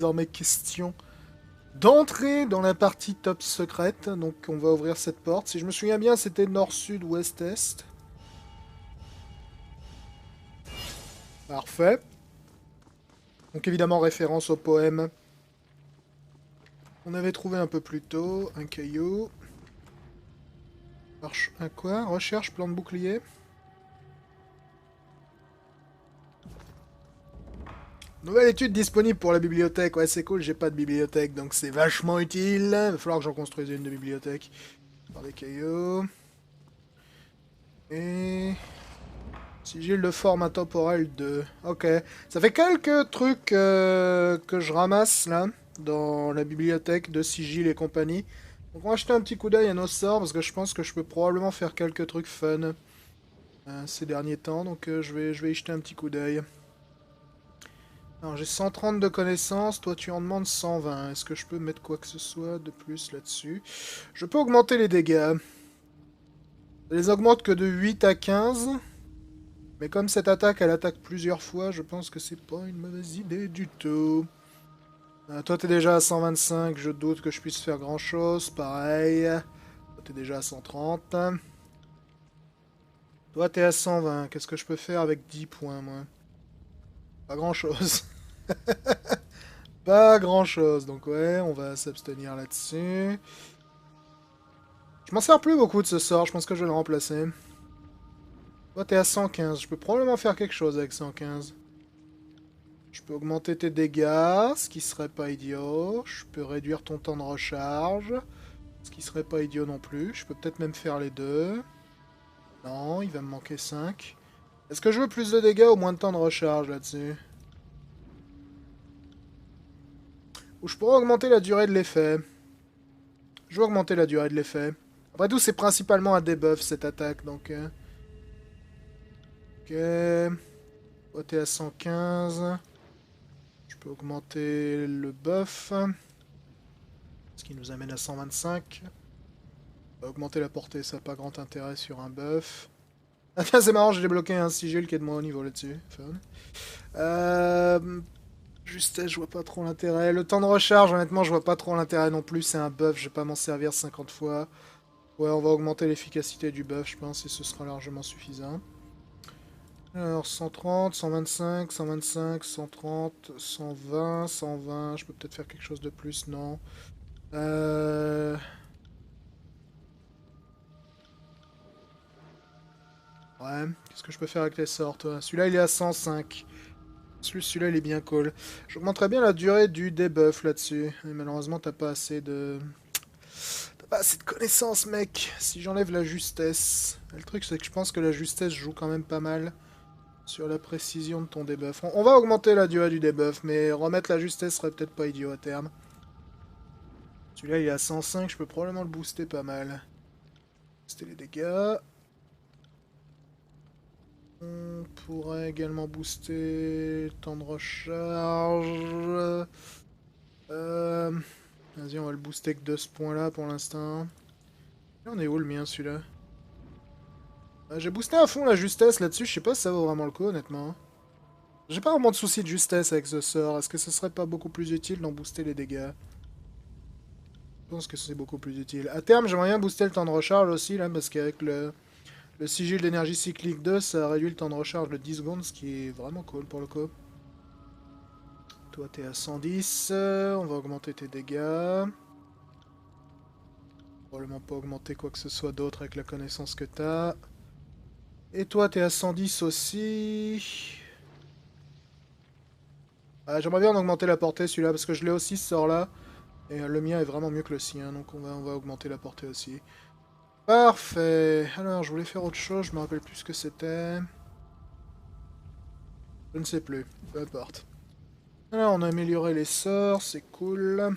Désormais question d'entrer dans la partie top secrète. Donc on va ouvrir cette porte. Si je me souviens bien, c'était nord, sud, ouest, est. Parfait. Donc évidemment référence au poème qu'on avait trouvé un peu plus tôt. Un caillou. Un quoi? Recherche, plan de bouclier. Nouvelle étude disponible pour la bibliothèque. Ouais, c'est cool, j'ai pas de bibliothèque, donc c'est vachement utile. Il va falloir que j'en construise une de bibliothèque. Par des cailloux. Et... Sigil de forme intemporelle 2. Ok. Ça fait quelques trucs que je ramasse là, dans la bibliothèque de sigil et compagnie. Donc on va jeter un petit coup d'œil à nos sorts, parce que je pense que je peux probablement faire quelques trucs fun ces derniers temps. Donc je vais y jeter un petit coup d'œil. Alors j'ai 130 de connaissances, toi tu en demandes 120. Est-ce que je peux mettre quoi que ce soit de plus là-dessus? Je peux augmenter les dégâts. Ça les augmente que de 8 à 15. Mais comme cette attaque, elle attaque plusieurs fois, je pense que c'est pas une mauvaise idée du tout. Toi, t'es déjà à 125, je doute que je puisse faire grand-chose. Pareil. Toi, t'es déjà à 130. Toi, t'es à 120. Qu'est-ce que je peux faire avec 10 points, moi? Pas grand-chose. Pas grand-chose. Donc ouais, on va s'abstenir là-dessus. Je m'en sers plus beaucoup de ce sort, je pense que je vais le remplacer. Toi, t'es à 115. Je peux probablement faire quelque chose avec 115. Je peux augmenter tes dégâts, ce qui serait pas idiot. Je peux réduire ton temps de recharge, ce qui serait pas idiot non plus. Je peux peut-être même faire les deux. Non, il va me manquer 5. Est-ce que je veux plus de dégâts ou moins de temps de recharge là-dessus? Ou je pourrais augmenter la durée de l'effet. Je vais augmenter la durée de l'effet. Après tout, c'est principalement un debuff cette attaque, donc... Ok... Toi, t'es à 115. Je peux augmenter le buff. Ce qui nous amène à 125. Augmenter la portée, ça n'a pas grand intérêt sur un buff. Ah tiens, c'est marrant, j'ai débloqué un sigil qui est de moins haut niveau là-dessus. Fun. Justesse, je vois pas trop l'intérêt. Le temps de recharge, honnêtement, je vois pas trop l'intérêt non plus. C'est un buff, je vais pas m'en servir 50 fois. Ouais, on va augmenter l'efficacité du buff, je pense, et ce sera largement suffisant. Alors, 130, 125, 125, 130, 120, 120. Je peux peut-être faire quelque chose de plus, non. Ouais, qu'est-ce que je peux faire avec les sorts, toi? Celui-là, il est à 105. Celui-là, il est bien cool. J'augmenterais bien la durée du debuff là-dessus. Mais malheureusement, t'as pas assez de... T'as pas assez de connaissances, mec. Si j'enlève la justesse... Le truc, c'est que je pense que la justesse joue quand même pas mal sur la précision de ton debuff. On va augmenter la durée du debuff, mais remettre la justesse serait peut-être pas idiot à terme. Celui-là, il est à 105, je peux probablement le booster pas mal. Booster les dégâts. On pourrait également booster le temps de recharge. Euh... Vas-y, on va le booster que de ce point-là pour l'instant. On est où le mien, celui-là? J'ai boosté à fond la justesse là-dessus, je sais pas si ça vaut vraiment le coup, honnêtement. J'ai pas vraiment de soucis de justesse avec ce sort. Est-ce que ce serait pas beaucoup plus utile d'en booster les dégâts? Je pense que c'est beaucoup plus utile. À terme, j'aimerais bien booster le temps de recharge aussi, là, parce qu'avec le sigil d'énergie cyclique 2, ça réduit le temps de recharge de 10 secondes, ce qui est vraiment cool pour le coup. Toi, t'es à 110. On va augmenter tes dégâts. Probablement pas augmenter quoi que ce soit d'autre avec la connaissance que t'as. Et toi, t'es à 110 aussi. Ah, j'aimerais bien en augmenter la portée, celui-là, parce que je l'ai aussi, ce sort-là. Et le mien est vraiment mieux que le sien, donc on va augmenter la portée aussi. Parfait. Alors, je voulais faire autre chose, je me rappelle plus ce que c'était. Je ne sais plus, peu importe. Alors, on a amélioré les sorts, c'est cool.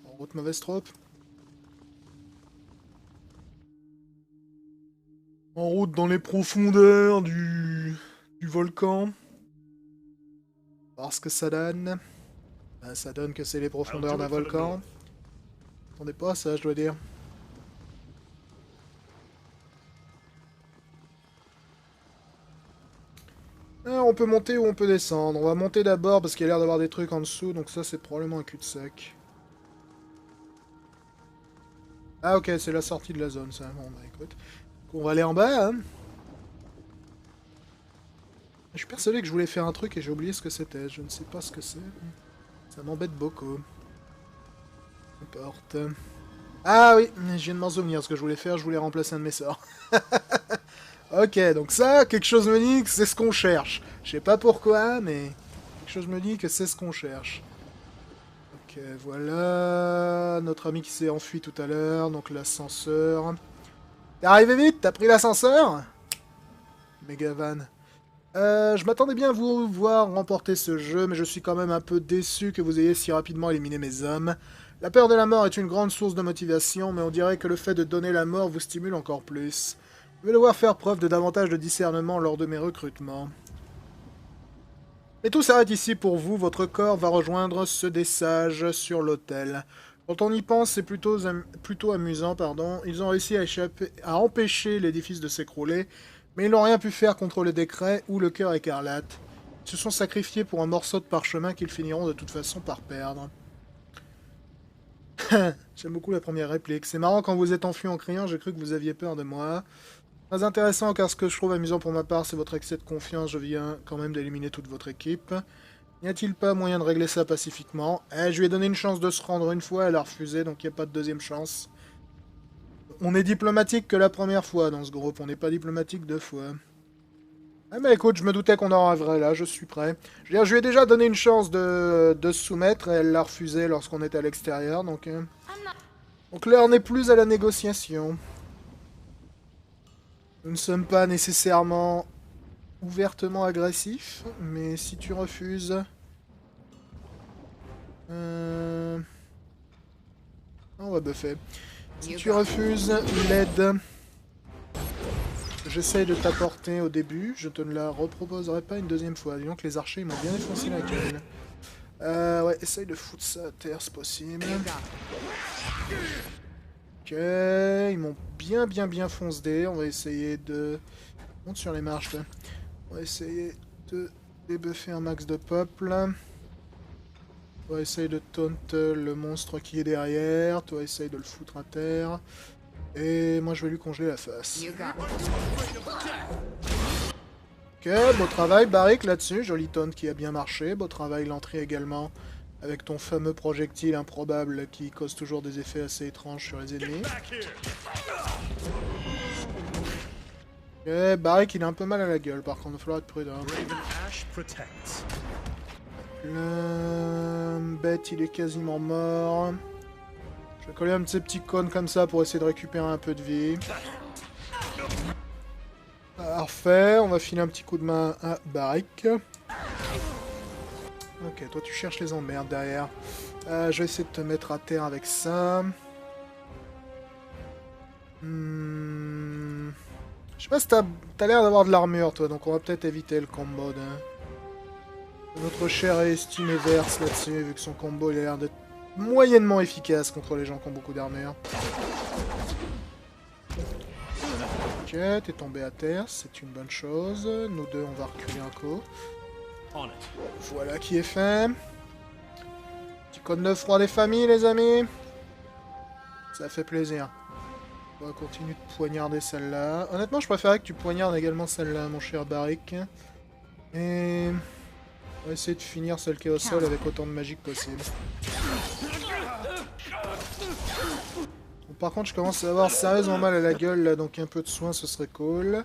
En route mauvaise trope. En route dans les profondeurs du volcan. Voir ce que ça donne. Ben, ça donne que c'est les profondeurs d'un volcan. Attendez pas à ça, je dois dire. On on peut monter, où on peut descendre. On va monter d'abord parce qu'il y a l'air d'avoir des trucs en dessous, donc ça c'est probablement un cul-de-sac. Ah ok, c'est la sortie de la zone ça. Bon bah écoute. On va aller en bas, hein. Je suis persuadé que je voulais faire un truc et j'ai oublié ce que c'était. Je ne sais pas ce que c'est. Ça m'embête beaucoup. N'importe. Ah oui, je viens de m'en souvenir. Ce que je voulais faire, je voulais remplacer un de mes sorts. Ok, donc ça, quelque chose me dit que c'est ce qu'on cherche. Je sais pas pourquoi, mais quelque chose me dit que c'est ce qu'on cherche. Ok, voilà. Notre ami qui s'est enfui tout à l'heure, donc l'ascenseur. T'es arrivé vite? T'as pris l'ascenseur? Megavan. Je m'attendais bien à vous voir remporter ce jeu, mais je suis quand même un peu déçu que vous ayez si rapidement éliminé mes hommes. La peur de la mort est une grande source de motivation, mais on dirait que le fait de donner la mort vous stimule encore plus. Je vais devoir faire preuve de davantage de discernement lors de mes recrutements. Et tout s'arrête ici pour vous, votre corps va rejoindre ceux des sages sur l'autel. Quand on y pense, c'est plutôt amusant, pardon. Ils ont réussi à empêcher l'édifice de s'écrouler, mais ils n'ont rien pu faire contre le décret ou le cœur écarlate. Ils se sont sacrifiés pour un morceau de parchemin qu'ils finiront de toute façon par perdre. J'aime beaucoup la première réplique. C'est marrant, quand vous êtes enfui en criant, j'ai cru que vous aviez peur de moi. Très intéressant, car ce que je trouve amusant pour ma part, c'est votre excès de confiance. Je viens quand même d'éliminer toute votre équipe. N'y a-t-il pas moyen de régler ça pacifiquement? Je lui ai donné une chance de se rendre une fois, elle a refusé, donc il n'y a pas de deuxième chance. On est diplomatique que la première fois dans ce groupe, on n'est pas diplomatique deux fois. Ah bah écoute, je me doutais qu'on en arriverait là, je suis prêt. Je veux dire, je lui ai déjà donné une chance de se soumettre, et elle l'a refusé lorsqu'on était à l'extérieur, donc... Donc l'heure n'est plus à la négociation. Nous ne sommes pas nécessairement ouvertement agressifs, mais si tu refuses... On va buffer. Si tu refuses l'aide que j'essaye de t'apporter au début, je te ne la reproposerai pas une deuxième fois. Disons que les archers ils m'ont bien défoncé la gueule. Ouais, essaye de foutre ça à terre, c'est possible. Ok, ils m'ont bien foncé. On va essayer de... Monte sur les marches, là. On va essayer de débuffer un max de peuple. Toi, essaye de taunt le monstre qui est derrière. Toi, essaye de le foutre à terre. Et moi, je vais lui congeler la face. Ok, beau travail, Barik, là-dessus. Joli taunt qui a bien marché. Beau travail, l'entrée également. Avec ton fameux projectile improbable qui cause toujours des effets assez étranges sur les ennemis. Ok, Barik, il a un peu mal à la gueule, par contre, il va falloir être prudent. Le bête, il est quasiment mort. Je vais coller un de ces petits cônes comme ça pour essayer de récupérer un peu de vie. Parfait, on va filer un petit coup de main à Barik. Ok, toi tu cherches les emmerdes derrière. Je vais essayer de te mettre à terre avec ça. Je sais pas si t'as l'air d'avoir de l'armure toi, donc on va peut-être éviter le combo de... Notre cher et estimé Verse là-dessus, vu que son combo il a l'air d'être moyennement efficace contre les gens qui ont beaucoup d'armure. Ok, t'es tombé à terre, c'est une bonne chose. Nous deux, on va reculer un coup. Voilà qui est fait. Petit code de froid des familles, les amis. Ça fait plaisir. On va continuer de poignarder celle-là. Honnêtement, je préférais que tu poignardes également celle-là, mon cher Barik. Et... on va essayer de finir celle qui est au sol avec autant de magie que possible. Bon, par contre, je commence à avoir sérieusement mal à la gueule, là, donc un peu de soin, ce serait cool.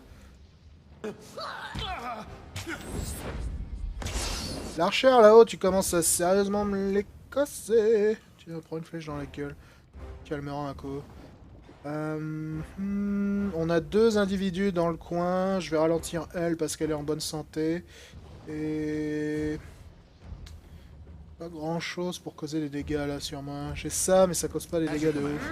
L'archer, là-haut, tu commences à sérieusement me l'écosser. Tu vas prendre une flèche dans la gueule. Calmera un coup. On a deux individus dans le coin. Je vais ralentir elle parce qu'elle est en bonne santé. Et... pas grand chose pour causer des dégâts là sur moi. J'ai ça, mais ça cause pas des dégâts de ouf.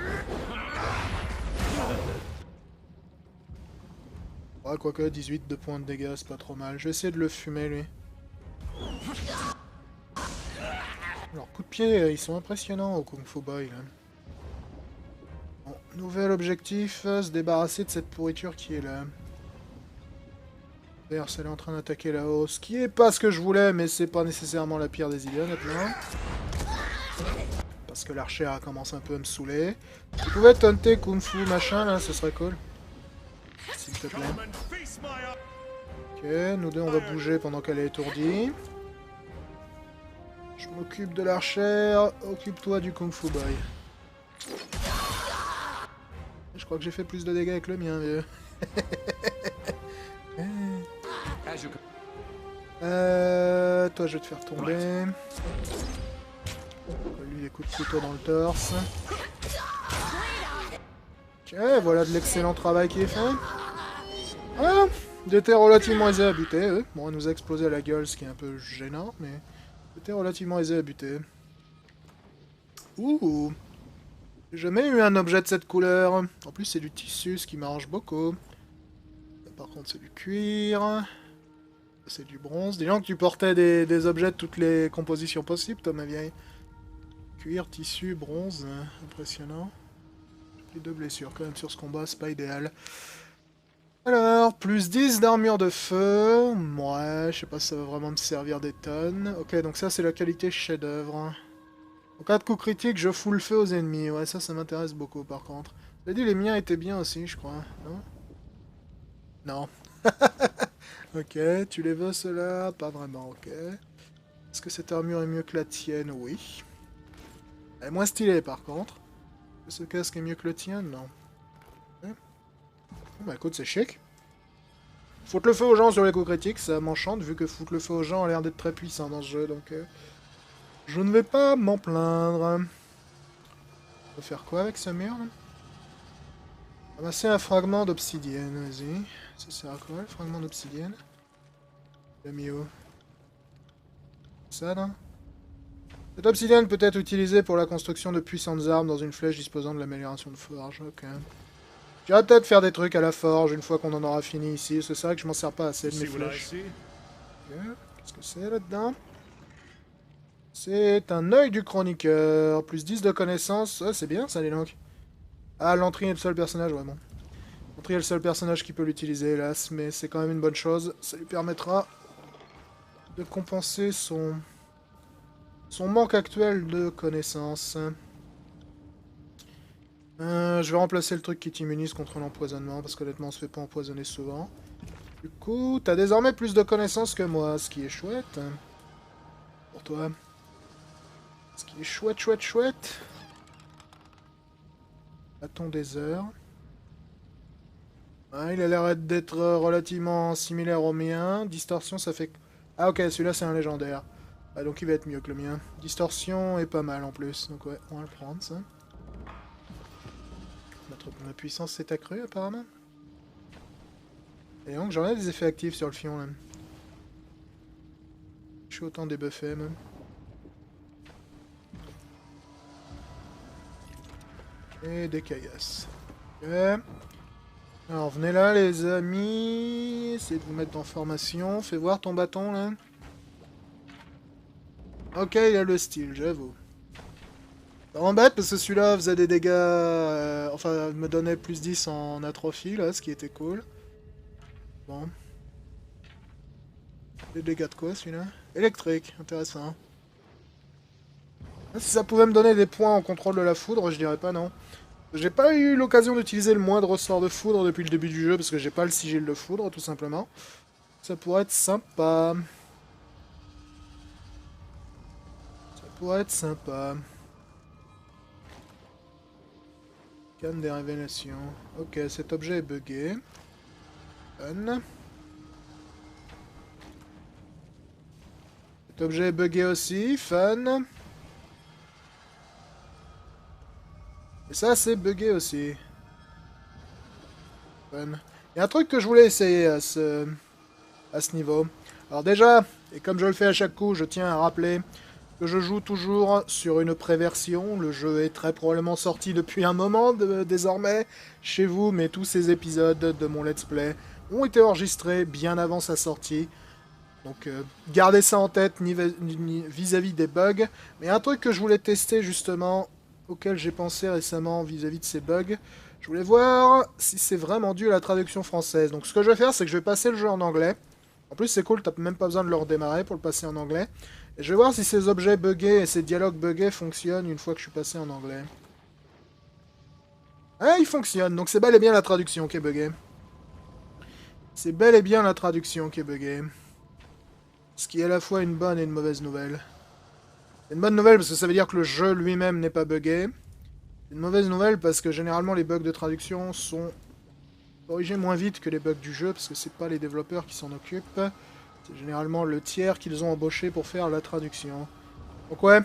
Ouais, quoique 18 de points de dégâts, c'est pas trop mal. Je vais essayer de le fumer lui. Alors, coup de pied, ils sont impressionnants au Kung Fu Boy là. Bon, nouvel objectif, se débarrasser de cette pourriture qui est là. D'ailleurs, elle est en train d'attaquer là-haut, ce qui est pas ce que je voulais, mais c'est pas nécessairement la pire des idées, honnêtement. Parce que l'archer commence un peu à me saouler. Tu pouvais taunter Kung Fu machin, là, ce serait cool. S'il te plaît. Ok, nous deux, on va bouger pendant qu'elle est étourdie. Je m'occupe de l'archer, occupe-toi du Kung Fu Boy. Je crois que j'ai fait plus de dégâts avec le mien, vieux. Toi, je vais te faire tomber. Lui, des coups de couteau dans le torse. Ok, voilà de l'excellent travail qui est fait. Ah, ils étaient relativement aisés à buter, eux. Bon, on nous a explosé à la gueule, ce qui est un peu gênant, mais c'était relativement aisé à buter. Ouh, j'ai jamais eu un objet de cette couleur. En plus, c'est du tissu, ce qui m'arrange beaucoup. Là, par contre, c'est du cuir. C'est du bronze. Dis donc, tu portais des objets de toutes les compositions possibles, toi, ma vieille. Cuir, tissu, bronze. Impressionnant. J'ai pris 2 blessures quand même sur ce combat, c'est pas idéal. Alors, plus 10 d'armure de feu. Ouais, je sais pas si ça va vraiment me servir des tonnes. Ok, donc ça, c'est la qualité chef-d'œuvre. En cas de coup critique, je fous le feu aux ennemis. Ouais, ça m'intéresse beaucoup, par contre. J'ai dit, les miens étaient bien aussi, je crois. Non? Non. Ok, tu les veux ceux-là? Pas vraiment, ok. Est-ce que cette armure est mieux que la tienne? Oui. Elle est moins stylée par contre. Est-ce que ce casque est mieux que le tien? Non. Bon, bah écoute, c'est chic. Foutre le feu aux gens sur les coups critiques, ça m'enchante, vu que foutre le feu aux gens a l'air d'être très puissant dans ce jeu, donc... je ne vais pas m'en plaindre. On va faire quoi avec ce mur, là? Ramasser un fragment d'obsidienne, vas-y. Ça sert à quoi, le fragment d'obsidienne? Le mis où? Ça, là? Cette obsidienne peut être utilisée pour la construction de puissantes armes dans une flèche disposant de l'amélioration de forge, ok. J'irai peut-être faire des trucs à la forge une fois qu'on en aura fini ici, parce que c'est vrai que je m'en sers pas assez de mes flèches. Qu'est-ce que c'est là-dedans? C'est un œil du chroniqueur, plus 10 de connaissances, ah, c'est bien ça, les donc. Ah, l'entrée est le seul personnage, vraiment. L'entrée est le seul personnage qui peut l'utiliser, hélas, mais c'est quand même une bonne chose. Ça lui permettra de compenser son manque actuel de connaissances. Je vais remplacer le truc qui t'immunise contre l'empoisonnement, parce qu'honnêtement on se fait pas empoisonner souvent. Du coup, t'as désormais plus de connaissances que moi, ce qui est chouette. Pour toi. Ce qui est chouette, chouette, chouette. Bâton des heures. Ah, il a l'air d'être relativement similaire au mien. Distorsion, ça fait... Ah ok, celui-là c'est un légendaire. Ah, donc il va être mieux que le mien. Distorsion est pas mal en plus, donc ouais, on va le prendre ça. Ma puissance s'est accrue apparemment. Et donc j'en ai des effets actifs sur le fion là. Je suis autant débuffé même. Et des caillasses. Ok. Alors venez là les amis. Essayez de vous mettre en formation. Fais voir ton bâton là. Ok, il a le style, j'avoue. Ça m'embête parce que celui-là faisait des dégâts... enfin, me donnait plus 10 en atrophie, là, ce qui était cool. Bon. Des dégâts de quoi, celui-là? Électrique, intéressant. Si ça pouvait me donner des points en contrôle de la foudre, je dirais pas non. J'ai pas eu l'occasion d'utiliser le moindre sort de foudre depuis le début du jeu, parce que j'ai pas le sigil de foudre, tout simplement. Ça pourrait être sympa. Ça pourrait être sympa. Canne des révélations. Ok, cet objet est buggé. Fun. Cet objet est buggé aussi. Fun. Et ça, c'est buggé aussi. Fun. Il y a un truc que je voulais essayer à ce niveau. Alors déjà, et comme je le fais à chaque coup, je tiens à rappeler que je joue toujours sur une préversion. Le jeu est très probablement sorti depuis un moment désormais chez vous, mais tous ces épisodes de mon let's play ont été enregistrés bien avant sa sortie. Donc gardez ça en tête vis-à-vis des bugs. Mais un truc que je voulais tester justement, auquel j'ai pensé récemment vis-à-vis de ces bugs, je voulais voir si c'est vraiment dû à la traduction française. Donc ce que je vais faire, c'est que je vais passer le jeu en anglais. En plus, c'est cool, t'as même pas besoin de le redémarrer pour le passer en anglais. Et je vais voir si ces objets buggés et ces dialogues buggés fonctionnent une fois que je suis passé en anglais. Ah, ils fonctionnent, donc c'est bel et bien la traduction qui est buggée. C'est bel et bien la traduction qui est buggée. Ce qui est à la fois une bonne et une mauvaise nouvelle. C'est une bonne nouvelle parce que ça veut dire que le jeu lui-même n'est pas buggé. C'est une mauvaise nouvelle parce que généralement les bugs de traduction sont corrigés moins vite que les bugs du jeu parce que c'est pas les développeurs qui s'en occupent. C'est généralement le tiers qu'ils ont embauché pour faire la traduction. Donc ouais,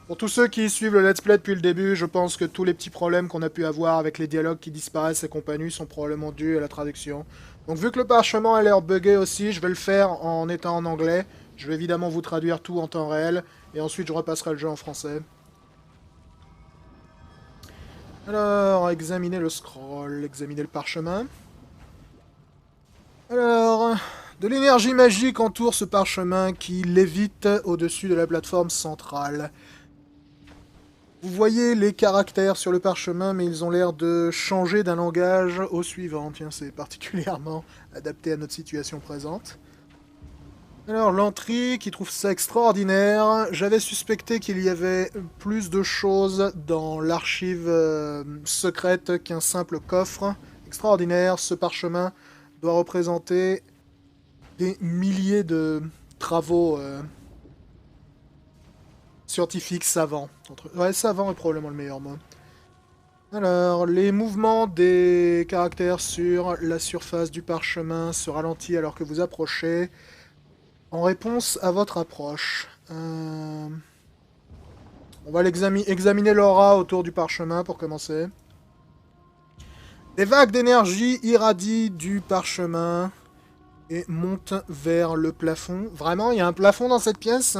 pour tous ceux qui suivent le let's play depuis le début, je pense que tous les petits problèmes qu'on a pu avoir avec les dialogues qui disparaissent et compagnie sont probablement dus à la traduction. Donc vu que le parchemin a l'air buggé aussi, je vais le faire en étant en anglais. Je vais évidemment vous traduire tout en temps réel, et ensuite je repasserai le jeu en français. Alors, examiner le scroll, examiner le parchemin. Alors, de l'énergie magique entoure ce parchemin qui lévite au-dessus de la plateforme centrale. Vous voyez les caractères sur le parchemin, mais ils ont l'air de changer d'un langage au suivant. Tiens, c'est particulièrement adapté à notre situation présente. Alors, l'entrée qui trouve ça extraordinaire. J'avais suspecté qu'il y avait plus de choses dans l'archive secrète qu'un simple coffre. Extraordinaire, ce parchemin doit représenter des milliers de travaux scientifiques savants. Ouais, savant est probablement le meilleur mot. Alors, les mouvements des caractères sur la surface du parchemin se ralentissent alors que vous approchez. En réponse à votre approche, on va examiner l'aura autour du parchemin pour commencer. Des vagues d'énergie irradient du parchemin et montent vers le plafond. Vraiment, il y a un plafond dans cette pièce.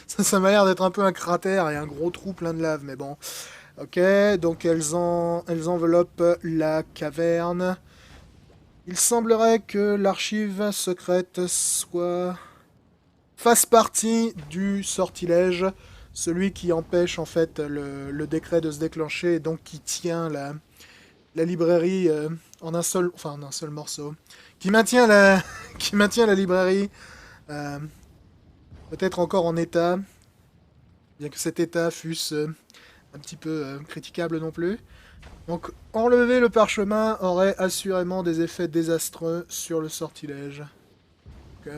Ça m'a l'air d'être un peu un cratère et un gros trou plein de lave, mais bon. Ok, donc elles enveloppent la caverne. Il semblerait que l'archive secrète fasse partie du sortilège, celui qui empêche en fait le décret de se déclencher et donc qui tient la librairie en un seul morceau, qui maintient la librairie peut-être encore en état, bien que cet état fût un petit peu critiquable non plus. Donc, enlever le parchemin aurait assurément des effets désastreux sur le sortilège. Ok.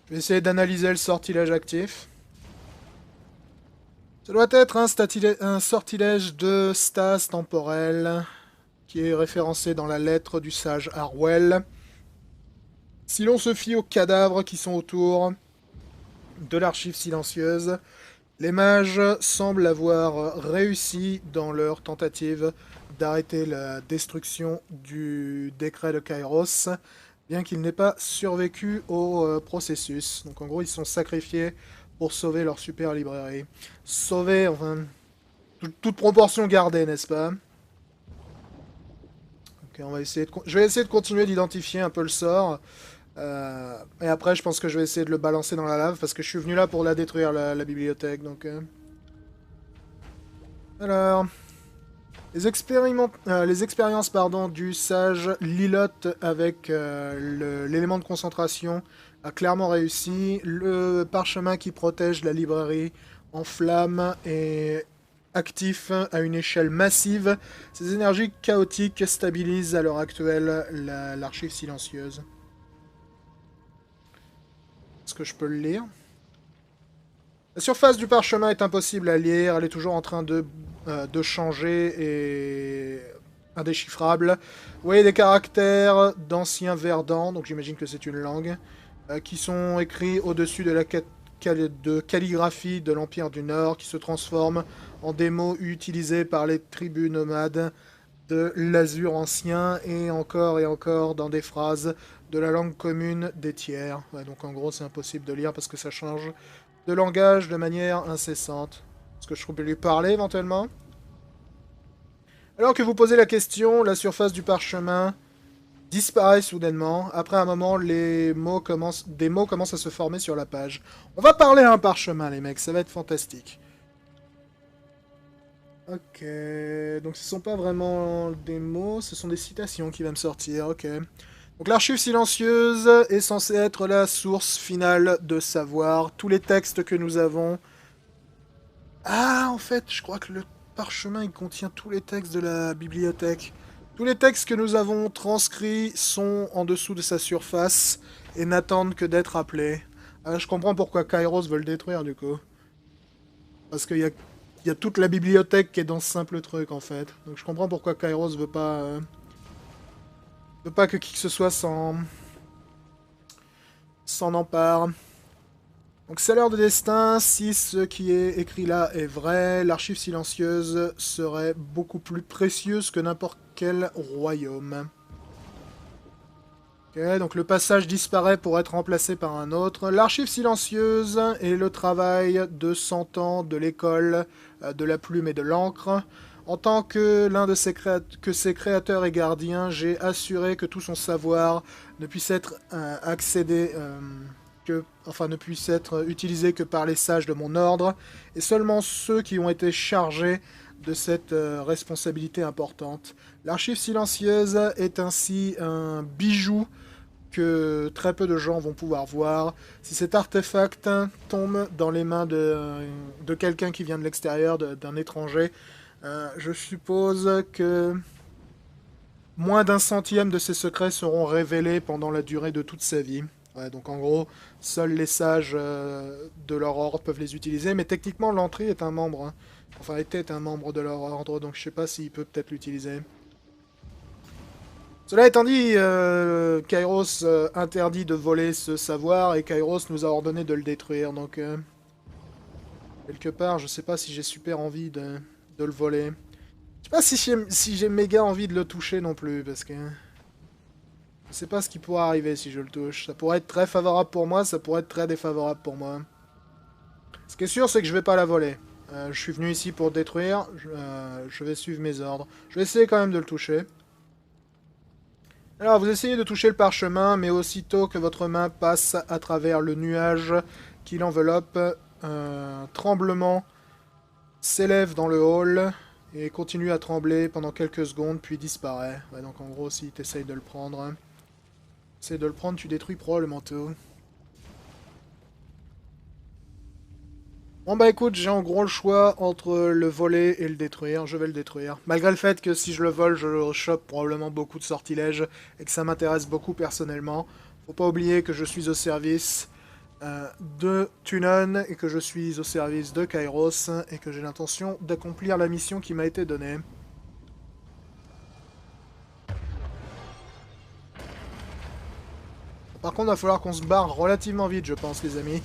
Je vais essayer d'analyser le sortilège actif. Ça doit être un sortilège de stase temporelle qui est référencé dans la lettre du sage Harwell. Si l'on se fie aux cadavres qui sont autour de l'archive silencieuse, les mages semblent avoir réussi dans leur tentative d'arrêter la destruction du décret de Kairos, bien qu'ils n'aient pas survécu au processus. Donc en gros, ils sont sacrifiés pour sauver leur super librairie. Sauver, enfin, toute proportion gardée, n'est-ce pas? Ok, je vais essayer de continuer d'identifier un peu le sort. Et après, je pense que je vais essayer de le balancer dans la lave, parce que je suis venu là pour la détruire, la bibliothèque, donc... Alors... Les expériences du sage Lilotte avec l'élément de concentration a clairement réussi. Le parchemin qui protège la librairie en flammes est actif à une échelle massive. Ces énergies chaotiques stabilisent à l'heure actuelle l'archive silencieuse. Est-ce que je peux le lire? La surface du parchemin est impossible à lire, elle est toujours en train de changer et indéchiffrable. Vous voyez des caractères d'ancien verdant, donc j'imagine que c'est une langue, qui sont écrits au-dessus de la calligraphie de l'Empire du Nord, qui se transforment en des mots utilisés par les tribus nomades de l'Azur ancien, et encore dans des phrases de la langue commune des tiers. Ouais, donc en gros c'est impossible de lire parce que ça change de langage de manière incessante. Est-ce que je peux lui parler éventuellement? Alors que vous posez la question, la surface du parchemin disparaît soudainement. Après un moment, des mots commencent à se former sur la page. On va parler à un parchemin, les mecs, ça va être fantastique. Ok, donc ce sont pas vraiment des mots, ce sont des citations qui vont me sortir, ok. Donc l'archive silencieuse est censée être la source finale de savoir. Tous les textes que nous avons... Ah, en fait, je crois que le parchemin, il contient tous les textes de la bibliothèque. Tous les textes que nous avons transcrits sont en dessous de sa surface et n'attendent que d'être appelés. Ah, je comprends pourquoi Kairos veut le détruire, du coup. Parce qu'il y a toute la bibliothèque qui est dans ce simple truc, en fait. Donc je comprends pourquoi Kairos veut pas que qui que ce soit s'en empare. Donc c'est l'heure de destin, si ce qui est écrit là est vrai, l'archive silencieuse serait beaucoup plus précieuse que n'importe quel royaume. Ok, donc le passage disparaît pour être remplacé par un autre. L'archive silencieuse est le travail de 100 ans de l'école de la plume et de l'encre. En tant que l'un de ses créateurs et gardiens, j'ai assuré que tout son savoir ne puisse être ne puisse être utilisé que par les sages de mon ordre, et seulement ceux qui ont été chargés de cette responsabilité importante. L'archive silencieuse est ainsi un bijou que très peu de gens vont pouvoir voir. Si cet artefact tombe dans les mains de quelqu'un qui vient de l'extérieur, d'un étranger, je suppose que moins d'un centième de ses secrets seront révélés pendant la durée de toute sa vie. Ouais, donc en gros, seuls les sages de leur ordre peuvent les utiliser, mais techniquement l'entrée est un membre. Hein. Enfin, était un membre de leur ordre, donc je sais pas s'il peut peut-être l'utiliser. Cela étant dit, Kairos interdit de voler ce savoir, et Kairos nous a ordonné de le détruire, donc... quelque part, je sais pas si j'ai super envie de le voler. Je sais pas si j'ai méga envie de le toucher non plus, parce que... Je sais pas ce qui pourrait arriver si je le touche. Ça pourrait être très favorable pour moi, ça pourrait être très défavorable pour moi. Ce qui est sûr, c'est que je vais pas la voler. Je suis venu ici pour détruire, je vais suivre mes ordres. Je vais essayer quand même de le toucher. Alors, vous essayez de toucher le parchemin, mais aussitôt que votre main passe à travers le nuage qui l'enveloppe, un tremblement s'élève dans le hall et continue à trembler pendant quelques secondes, puis disparaît. Ouais, donc en gros, si tu essayes de le prendre... Essaye de le prendre, tu détruis probablement tout. Bon bah écoute, j'ai en gros le choix entre le voler et le détruire. Je vais le détruire. Malgré le fait que si je le vole, je le chope probablement beaucoup de sortilèges et que ça m'intéresse beaucoup personnellement. Faut pas oublier que je suis au service de Tunon et que je suis au service de Kairos et que j'ai l'intention d'accomplir la mission qui m'a été donnée. Par contre, il va falloir qu'on se barre relativement vite, je pense, les amis.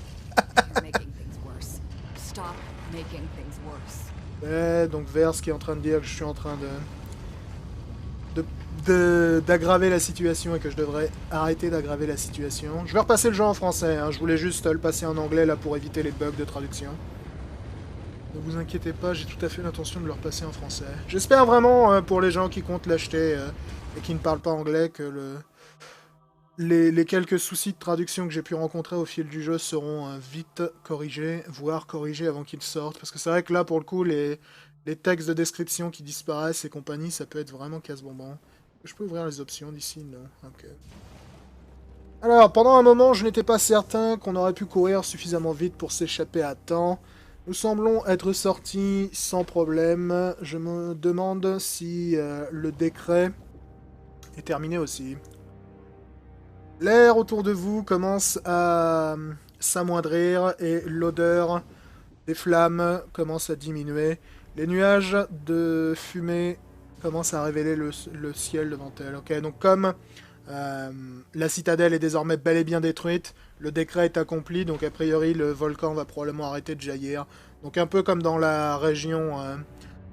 Donc Verse qui est en train de dire que je suis en train d'aggraver la situation et que je devrais arrêter d'aggraver la situation. Je vais repasser le jeu en français, hein. Je voulais juste le passer en anglais là pour éviter les bugs de traduction. Ne vous inquiétez pas, j'ai tout à fait l'intention de le repasser en français. J'espère vraiment, pour les gens qui comptent l'acheter et qui ne parlent pas anglais, que les quelques soucis de traduction que j'ai pu rencontrer au fil du jeu seront vite corrigés, voire corrigés avant qu'ils sortent. Parce que c'est vrai que là, pour le coup, les textes de description qui disparaissent et compagnie, ça peut être vraiment casse-bonbon. Je peux ouvrir les options d'ici? Non. Ok. Alors, pendant un moment, je n'étais pas certain qu'on aurait pu courir suffisamment vite pour s'échapper à temps. Nous semblons être sortis sans problème. Je me demande si le décret est terminé aussi. L'air autour de vous commence à s'amoindrir et l'odeur des flammes commence à diminuer. Les nuages de fumée commencent à révéler le ciel devant elle. Ok, donc comme la citadelle est désormais bel et bien détruite, le décret est accompli, donc a priori le volcan va probablement arrêter de jaillir. Donc un peu comme dans la région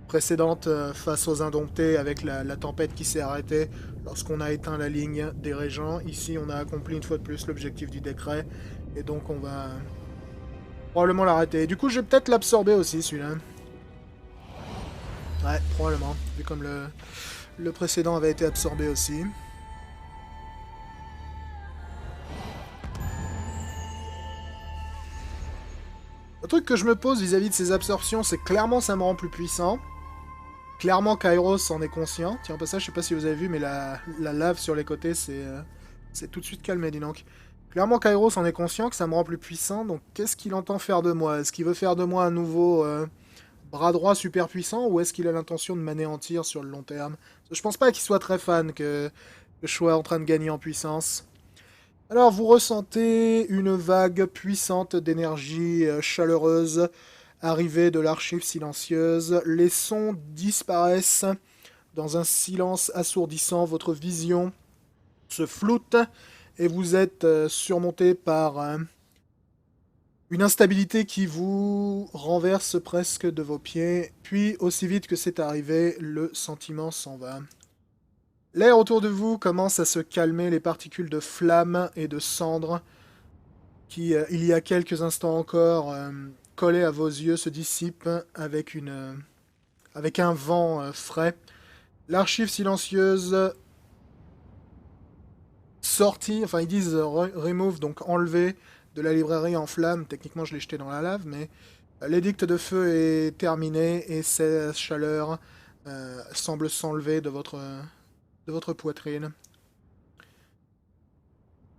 précédente face aux Indomptés avec la tempête qui s'est arrêtée lorsqu'on a éteint la ligne des régents. Ici, on a accompli une fois de plus l'objectif du décret et donc on va probablement l'arrêter. Du coup, je vais peut-être l'absorber aussi, celui-là. Ouais, probablement, vu comme le précédent avait été absorbé aussi. Le truc que je me pose vis-à-vis de ces absorptions, c'est que clairement ça me rend plus puissant. Clairement, Kairos en est conscient. Tiens, au passage, je sais pas si vous avez vu, mais la lave sur les côtés, c'est tout de suite calmé, dis donc. Clairement, Kairos en est conscient que ça me rend plus puissant, donc qu'est-ce qu'il entend faire de moi? Est-ce qu'il veut faire de moi un nouveau bras droit super puissant, ou est-ce qu'il a l'intention de m'anéantir sur le long terme? Je pense pas qu'il soit très fan que je sois en train de gagner en puissance. Alors, vous ressentez une vague puissante d'énergie chaleureuse arriver de l'archive silencieuse. Les sons disparaissent dans un silence assourdissant. Votre vision se floute et vous êtes surmonté par une instabilité qui vous renverse presque de vos pieds. Puis, aussi vite que c'est arrivé, le sentiment s'en va. L'air autour de vous commence à se calmer, les particules de flammes et de cendres qui, il y a quelques instants encore, collées à vos yeux, se dissipent avec un vent frais. L'archive silencieuse sortie, enfin ils disent remove, donc enlever de la librairie en flammes. Techniquement je l'ai jeté dans la lave, mais l'édicte de feu est terminé et cette chaleur semble s'enlever de votre poitrine.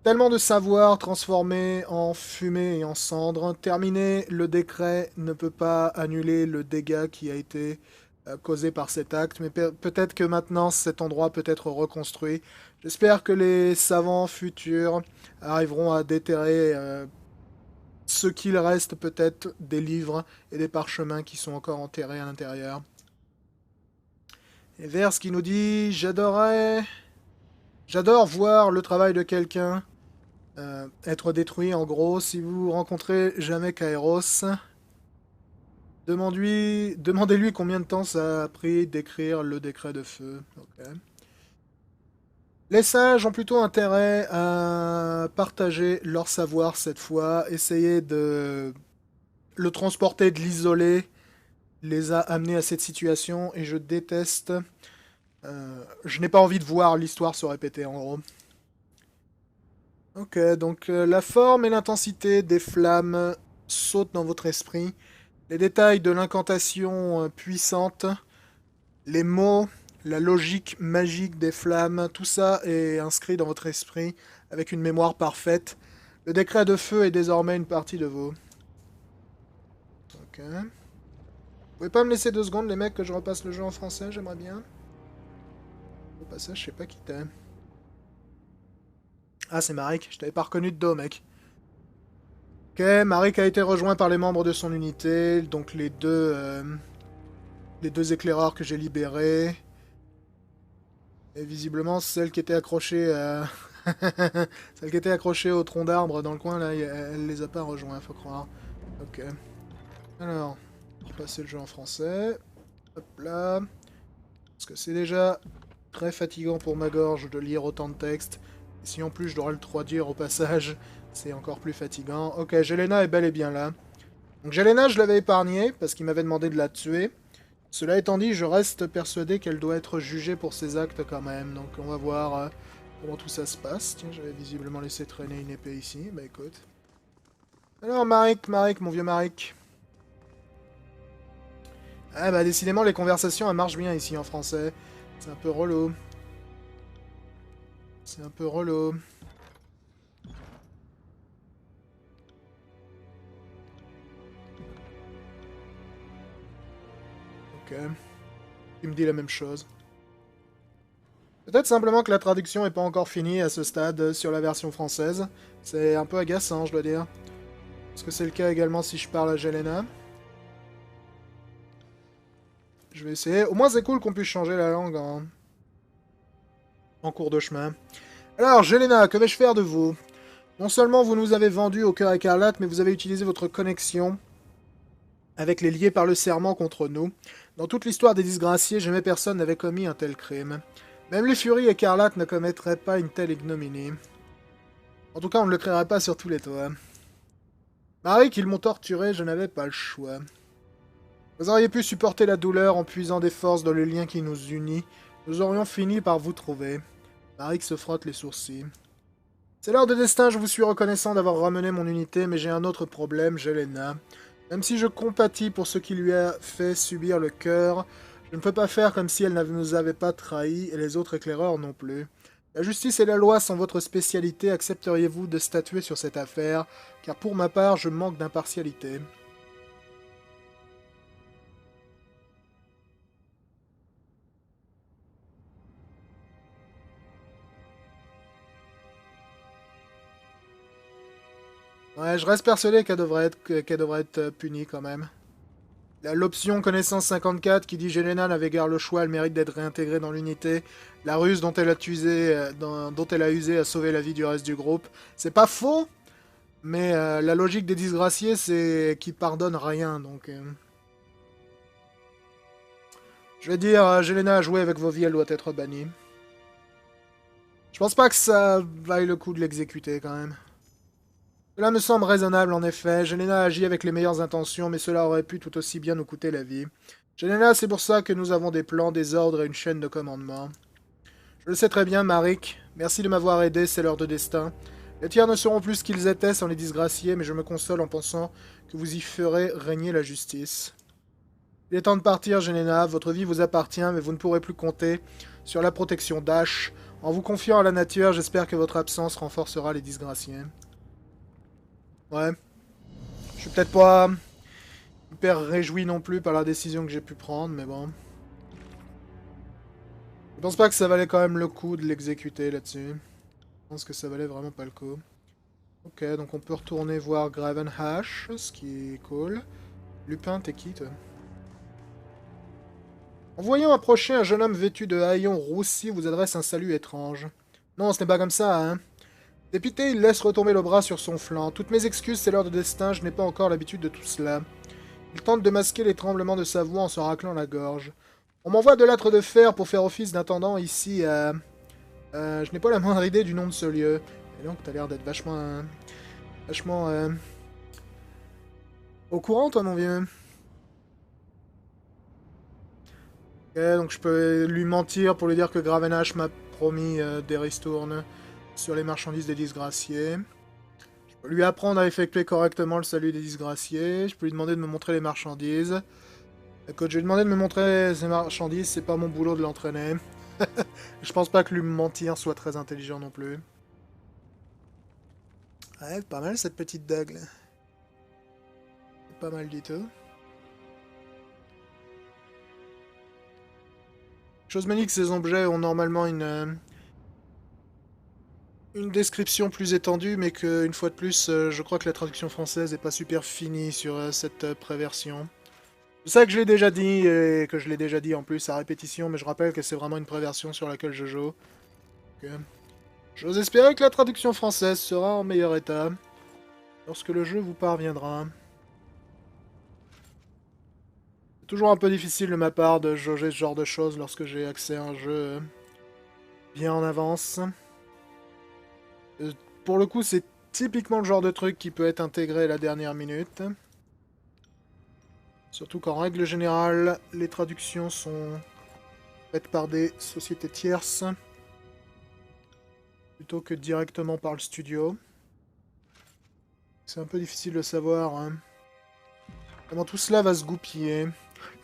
Tellement de savoir transformé en fumée et en cendres. Terminé, le décret ne peut pas annuler le dégât qui a été causé par cet acte, mais peut-être que maintenant cet endroit peut être reconstruit. J'espère que les savants futurs arriveront à déterrer ce qu'il reste peut-être des livres et des parchemins qui sont encore enterrés à l'intérieur. Et Verse qui nous dit: J'adore voir le travail de quelqu'un être détruit. En gros, si vous rencontrez jamais Kairos, demandez-lui combien de temps ça a pris d'écrire le décret de feu. Okay. Les sages ont plutôt intérêt à partager leur savoir cette fois. Essayer de le transporter, de l'isoler, les a amenés à cette situation et je déteste. Je n'ai pas envie de voir l'histoire se répéter en gros. Ok, donc la forme et l'intensité des flammes sautent dans votre esprit. Les détails de l'incantation puissante, les mots, la logique magique des flammes, tout ça est inscrit dans votre esprit avec une mémoire parfaite. Le décret de feu est désormais une partie de vous. Ok. Vous pouvez pas me laisser 2 secondes, les mecs, que je repasse le jeu en français, j'aimerais bien. Au passage, je sais pas qui t'es. Ah, c'est Marik, je t'avais pas reconnu de dos, mec. Ok, Marik a été rejoint par les membres de son unité, donc les deux éclaireurs que j'ai libérés. Et visiblement, celle qui était accrochée celle qui était accrochée au tronc d'arbre dans le coin, là, elle les a pas rejoints, faut croire. Ok. Alors, on va passer le jeu en français. Hop là. Parce que c'est déjà très fatigant pour ma gorge de lire autant de texte. Et si en plus je dois le traduire au passage, c'est encore plus fatigant. Ok, Jelena est bel et bien là. Donc Jelena, je l'avais épargnée parce qu'il m'avait demandé de la tuer. Cela étant dit, je reste persuadé qu'elle doit être jugée pour ses actes quand même. Donc on va voir comment tout ça se passe. Tiens, j'avais visiblement laissé traîner une épée ici. Bah écoute. Alors Marik, mon vieux Marik. Ah bah décidément les conversations elles marchent bien ici en français. C'est un peu relou. C'est un peu relou. Ok. Il me dit la même chose. Peut-être simplement que la traduction n'est pas encore finie à ce stade sur la version française. C'est un peu agaçant, je dois dire. Est-ce que c'est le cas également si je parle à Jelena? Je vais essayer. Au moins c'est cool qu'on puisse changer la langue en cours de chemin. Alors, Jelena, que vais-je faire de vous? Non seulement vous nous avez vendu au cœur écarlate, mais vous avez utilisé votre connexion avec les liés par le serment contre nous. Dans toute l'histoire des disgraciés, jamais personne n'avait commis un tel crime. Même les furies écarlates ne commettraient pas une telle ignominie. En tout cas, on ne le créerait pas sur tous les toits. Marie, qu'ils m'ont torturé, je n'avais pas le choix. Vous auriez pu supporter la douleur en puisant des forces dans le lien qui nous unit. Nous aurions fini par vous trouver. Marie se frotte les sourcils. C'est l'heure de destin, je vous suis reconnaissant d'avoir ramené mon unité, mais j'ai un autre problème, Jelena. Même si je compatis pour ce qui lui a fait subir le cœur, Je ne peux pas faire comme si elle ne nous avait pas trahis, et les autres éclaireurs non plus. La justice et la loi sont votre spécialité, accepteriez-vous de statuer sur cette affaire? Car pour ma part, je manque d'impartialité. Ouais, je reste persuadé qu'elle devrait être punie quand même. L'option connaissance 54 qui dit Jelena n'avait guère le choix, elle mérite d'être réintégrée dans l'unité. La ruse dont elle a dont elle a usé a sauvé la vie du reste du groupe. C'est pas faux, mais la logique des disgraciés, c'est qu'ils pardonnent rien, donc... Je vais dire, Jelena a joué avec vos vies, elle doit être bannie. Je pense pas que ça vaille le coup de l'exécuter, quand même. Cela me semble raisonnable, en effet. Jelena a agi avec les meilleures intentions, mais cela aurait pu tout aussi bien nous coûter la vie. Jelena, c'est pour ça que nous avons des plans, des ordres et une chaîne de commandement. Je le sais très bien, Marik. Merci de m'avoir aidé, c'est l'heure de destin. Les tiers ne seront plus ce qu'ils étaient sans les disgraciés, mais je me console en pensant que vous y ferez régner la justice. Il est temps de partir, Jelena. Votre vie vous appartient, mais vous ne pourrez plus compter sur la protection d'Ash. En vous confiant à la nature, j'espère que votre absence renforcera les disgraciés. Ouais. Je suis peut-être pas hyper réjoui non plus par la décision que j'ai pu prendre, mais bon. Je pense pas que ça valait quand même le coup de l'exécuter là-dessus. Je pense que ça valait vraiment pas le coup. Ok, donc on peut retourner voir Gravenhash, ce qui est cool. Lupin, t'es qui, toi? En voyant approcher un jeune homme vêtu de haillons roussis vous adresse un salut étrange. Non, ce n'est pas comme ça, hein. Dépité, il laisse retomber le bras sur son flanc. Toutes mes excuses, c'est l'heure de destin, je n'ai pas encore l'habitude de tout cela. Il tente de masquer les tremblements de sa voix en se raclant la gorge. On m'envoie de l'âtre de fer pour faire office d'intendant ici à... je n'ai pas la moindre idée du nom de ce lieu. Et donc, t'as l'air d'être vachement... vachement... au courant, toi, mon vieux. Ok, donc je peux lui mentir pour lui dire que Gravenhash m'a promis des ristournes sur les marchandises des disgraciés. Je peux lui apprendre à effectuer correctement le salut des disgraciés. Je peux lui demander de me montrer les marchandises. Écoute, je lui ai demandé de me montrer ces marchandises, c'est pas mon boulot de l'entraîner. Je pense pas que lui mentir soit très intelligent non plus. Ouais, pas mal cette petite dague là. C'est pas mal du tout. Chose manie que ces objets ont normalement une description plus étendue, mais qu'une fois de plus, je crois que la traduction française est pas super finie sur cette préversion. C'est ça que je l'ai déjà dit, et que je l'ai déjà dit en plus à répétition, mais je rappelle que c'est vraiment une préversion sur laquelle je joue. J'ose espérer que la traduction française sera en meilleur état lorsque le jeu vous parviendra. C'est toujours un peu difficile de ma part de jauger ce genre de choses lorsque j'ai accès à un jeu bien en avance. Pour le coup, c'est typiquement le genre de truc qui peut être intégré à la dernière minute. Surtout qu'en règle générale, les traductions sont faites par des sociétés tierces plutôt que directement par le studio. C'est un peu difficile de savoir hein, comment tout cela va se goupiller.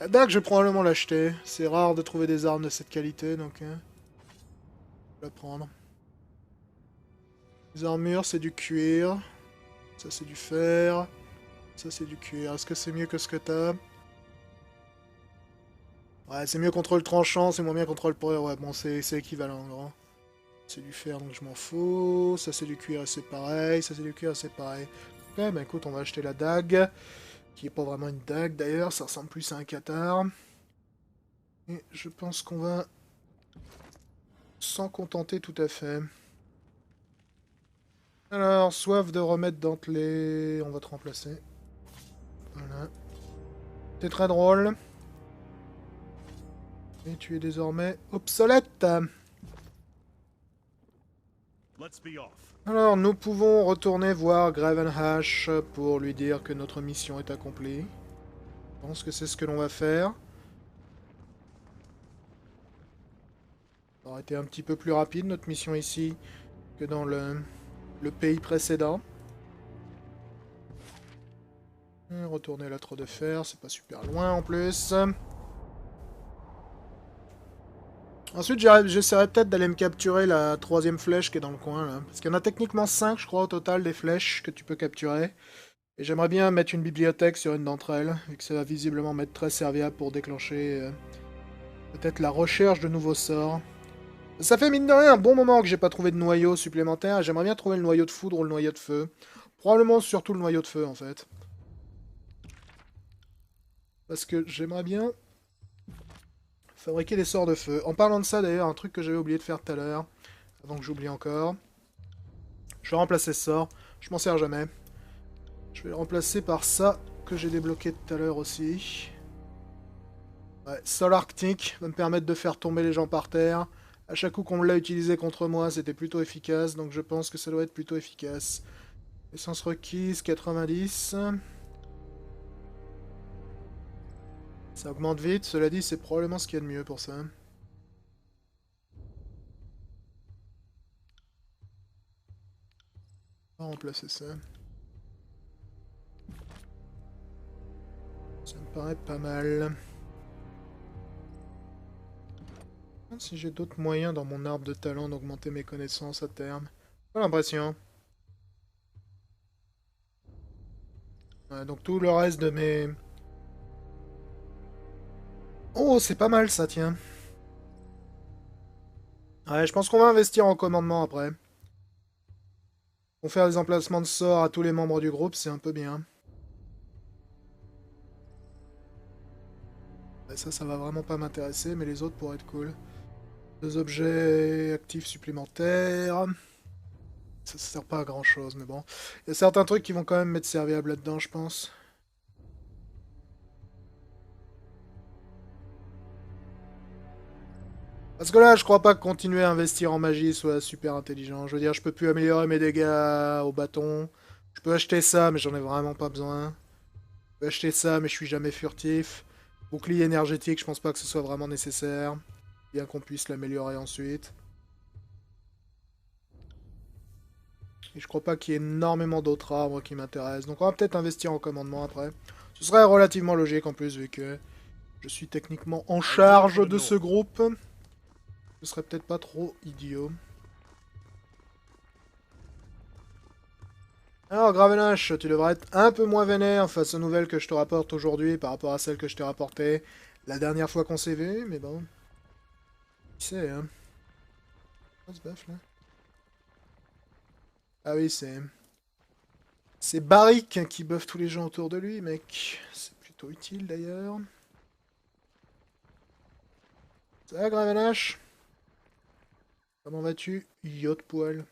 La dague, je vais probablement l'acheter. C'est rare de trouver des armes de cette qualité, donc... je vais la prendre. Les armures, c'est du cuir. Ça, c'est du fer. Ça, c'est du cuir. Est-ce que c'est mieux que ce que t'as? Ouais, c'est mieux contre le tranchant, c'est moins bien contre le pourrir. Ouais, bon, c'est équivalent, en gros. C'est du fer, donc je m'en fous. Ça, c'est du cuir et c'est pareil. Ça, c'est du cuir et c'est pareil. Ok, bah écoute, on va acheter la dague. Qui est pas vraiment une dague, d'ailleurs. Ça ressemble plus à un cathare. Et je pense qu'on va s'en contenter tout à fait. Alors, soif de remettre dentelé. On va te remplacer. Voilà. C'est très drôle. Et tu es désormais obsolète. Alors, nous pouvons retourner voir Gravenhash pour lui dire que notre mission est accomplie. Je pense que c'est ce que l'on va faire. Ça aurait été un petit peu plus rapide, notre mission ici, que dans le pays précédent. Retourner l'âtre de fer, c'est pas super loin en plus. Ensuite, j'essaierai peut-être d'aller me capturer la troisième flèche qui est dans le coin, là. Parce qu'il y en a techniquement 5, je crois, au total, des flèches que tu peux capturer. Et j'aimerais bien mettre une bibliothèque sur une d'entre elles, vu que ça va visiblement m'être très serviable pour déclencher peut-être la recherche de nouveaux sorts. Ça fait mine de rien un bon moment que j'ai pas trouvé de noyau supplémentaire. J'aimerais bien trouver le noyau de foudre ou le noyau de feu. Probablement surtout le noyau de feu, en fait. Parce que j'aimerais bien fabriquer des sorts de feu. En parlant de ça, d'ailleurs, un truc que j'avais oublié de faire tout à l'heure, avant que j'oublie encore. Je vais remplacer ce sort. Je m'en sers jamais. Je vais le remplacer par ça, que j'ai débloqué tout à l'heure aussi. Ouais, Sol Arctique va me permettre de faire tomber les gens par terre. À chaque coup qu'on l'a utilisé contre moi, c'était plutôt efficace, donc je pense que ça doit être plutôt efficace. Essence requise, 90. Ça augmente vite, cela dit, c'est probablement ce qu'il y a de mieux pour ça. On va remplacer ça. Ça me paraît pas mal. Si j'ai d'autres moyens dans mon arbre de talent d'augmenter mes connaissances à terme. Pas l'impression. Ouais, donc tout le reste de mes... Oh, c'est pas mal ça, tiens. Ouais, je pense qu'on va investir en commandement après. Pour faire des emplacements de sorts à tous les membres du groupe, c'est un peu bien. Ouais, ça va vraiment pas m'intéresser, mais les autres pourraient être cool. 2 objets actifs supplémentaires. Ça sert pas à grand chose, mais bon. Il y a certains trucs qui vont quand même m'être serviables là-dedans, je pense. Parce que là, je crois pas que continuer à investir en magie soit super intelligent. Je veux dire, je peux plus améliorer mes dégâts au bâton. Je peux acheter ça, mais j'en ai vraiment pas besoin. Je peux acheter ça, mais je suis jamais furtif. Bouclier énergétique, je pense pas que ce soit vraiment nécessaire. Bien qu'on puisse l'améliorer ensuite. Et je crois pas qu'il y ait énormément d'autres arbres qui m'intéressent. Donc on va peut-être investir en commandement après. Ce serait relativement logique en plus, vu que je suis techniquement en charge de ce groupe. Ce serait peut-être pas trop idiot. Alors Gravenache, tu devrais être un peu moins vénère face aux nouvelles que je te rapporte aujourd'hui par rapport à celles que je t'ai rapportées la dernière fois qu'on s'est vu, mais bon. Qui c'est, hein? Quoi ce bœuf là? Ah oui, c'est... C'est Barrick qui buffe tous les gens autour de lui, mec. C'est plutôt utile d'ailleurs. Ça va, Gravenache? Comment vas-tu, yacht poil?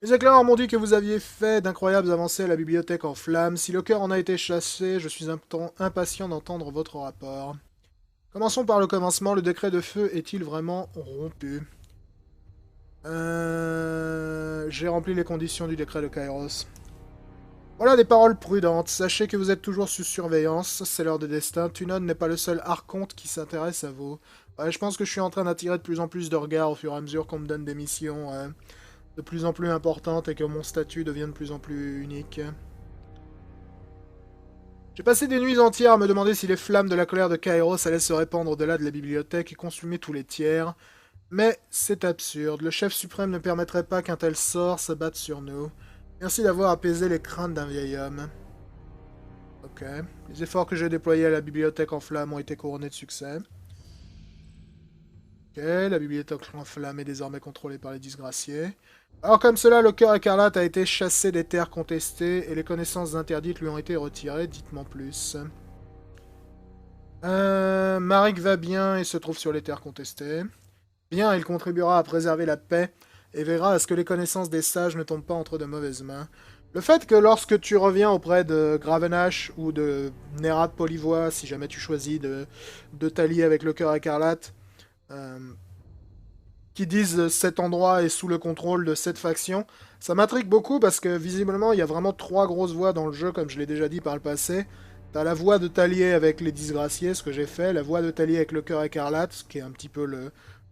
Les éclairs m'ont dit que vous aviez fait d'incroyables avancées à la bibliothèque en flammes. Si le cœur en a été chassé, je suis impatient d'entendre votre rapport. Commençons par le commencement. Le décret de feu est-il vraiment rompu? J'ai rempli les conditions du décret de Kairos. Voilà des paroles prudentes. Sachez que vous êtes toujours sous surveillance. C'est l'heure de destin. Tunon n'est pas le seul archonte qui s'intéresse à vous. Ouais, je pense que je suis en train d'attirer de plus en plus de regards au fur et à mesure qu'on me donne des missions de plus en plus importantes et que mon statut devient de plus en plus unique. J'ai passé des nuits entières à me demander si les flammes de la colère de Kairos allaient se répandre au-delà de la bibliothèque et consumer tous les tiers. Mais c'est absurde. Le chef suprême ne permettrait pas qu'un tel sort s'abatte sur nous. Merci d'avoir apaisé les craintes d'un vieil homme. Ok. Les efforts que j'ai déployés à la bibliothèque en flammes ont été couronnés de succès. Ok, la bibliothèque en flammes est désormais contrôlée par les disgraciés. Alors comme cela, le cœur écarlate a été chassé des terres contestées et les connaissances interdites lui ont été retirées. Dites-moi plus. Marik va bien et se trouve sur les terres contestées. Bien, il contribuera à préserver la paix et verra à ce que les connaissances des sages ne tombent pas entre de mauvaises mains. Le fait que lorsque tu reviens auprès de Gravenache ou de Nerat Polivois, si jamais tu choisis de t'allier avec le cœur écarlate, euh, qui disent cet endroit est sous le contrôle de cette faction, ça m'intrigue beaucoup parce que visiblement il y a vraiment 3 grosses voies dans le jeu, comme je l'ai déjà dit par le passé. T'as la voie de t'allier avec les disgraciés, ce que j'ai fait, la voie de t'allier avec le cœur écarlate, ce qui est un petit peu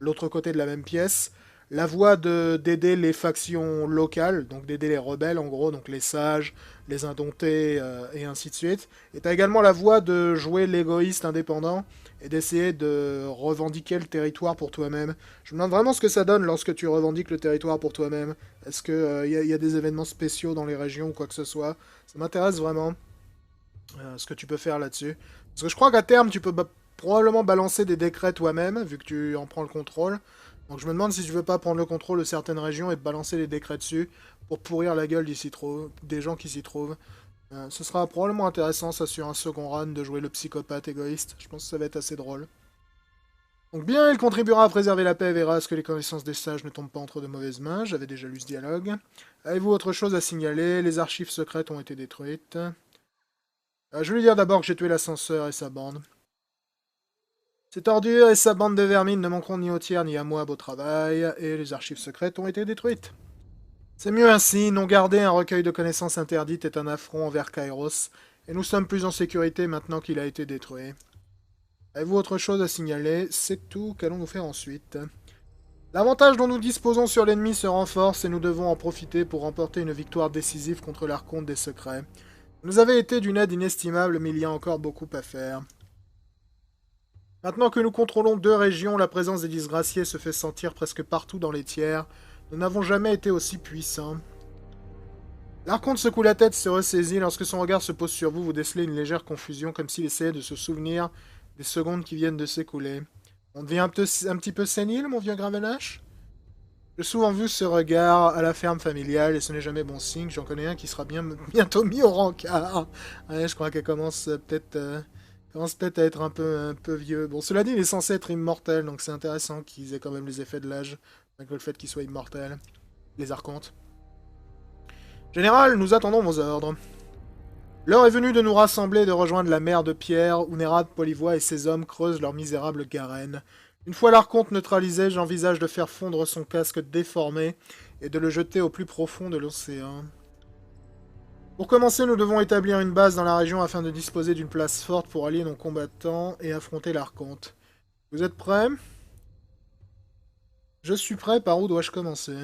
l'autre côté de la même pièce, la voie d'aider les factions locales, donc d'aider les rebelles en gros, donc les sages, les indomptés et ainsi de suite. Et t'as également la voie de jouer l'égoïste indépendant et d'essayer de revendiquer le territoire pour toi-même. Je me demande vraiment ce que ça donne lorsque tu revendiques le territoire pour toi-même. Est-ce que y a des événements spéciaux dans les régions ou quoi que ce soit? Ça m'intéresse vraiment ce que tu peux faire là-dessus. Parce que je crois qu'à terme, tu peux probablement balancer des décrets toi-même, vu que tu en prends le contrôle. Donc je me demande si tu veux pas prendre le contrôle de certaines régions et balancer des décrets dessus pour pourrir la gueule des gens qui s'y trouvent. Ce sera probablement intéressant, ça, sur un second run, de jouer le psychopathe égoïste. Je pense que ça va être assez drôle. Donc bien, il contribuera à préserver la paix et verra à ce que les connaissances des sages ne tombent pas entre de mauvaises mains. J'avais déjà lu ce dialogue. Avez-vous autre chose à signaler? Les archives secrètes ont été détruites. Je vais lui dire d'abord que j'ai tué l'ascenseur et sa bande. Cette ordure et sa bande de vermine ne manqueront ni au tiers ni à moi beau travail, et les archives secrètes ont été détruites. C'est mieux ainsi, non garder un recueil de connaissances interdites est un affront envers Kairos, et nous sommes plus en sécurité maintenant qu'il a été détruit. Avez-vous autre chose à signaler? C'est tout, qu'allons-nous faire ensuite? L'avantage dont nous disposons sur l'ennemi se renforce et nous devons en profiter pour remporter une victoire décisive contre l'archonte des secrets. Vous nous avez été d'une aide inestimable, mais il y a encore beaucoup à faire. Maintenant que nous contrôlons 2 régions, la présence des disgraciés se fait sentir presque partout dans les tiers. Nous n'avons jamais été aussi puissants. L'archonte secoue la tête, se ressaisit. Lorsque son regard se pose sur vous, vous décelez une légère confusion, comme s'il essayait de se souvenir des secondes qui viennent de s'écouler. On devient un petit peu sénile, mon vieux Gravenache? J'ai souvent vu ce regard à la ferme familiale, et ce n'est jamais bon signe. J'en connais un qui sera bientôt mis au rencard. Ouais, je crois qu'elle commence peut-être à être un peu vieux. Bon, cela dit, il est censé être immortel, donc c'est intéressant qu'ils aient quand même les effets de l'âge, malgré le fait qu'il soit immortel. Les archontes. Général, nous attendons vos ordres. L'heure est venue de nous rassembler et de rejoindre la mer de pierre, où Nerad, Polivois et ses hommes creusent leur misérable garenne. Une fois l'archonte neutralisé, j'envisage de faire fondre son casque déformé et de le jeter au plus profond de l'océan. Pour commencer, nous devons établir une base dans la région afin de disposer d'une place forte pour allier nos combattants et affronter l'archonte. Vous êtes prêts? Je suis prêt, par où dois-je commencer?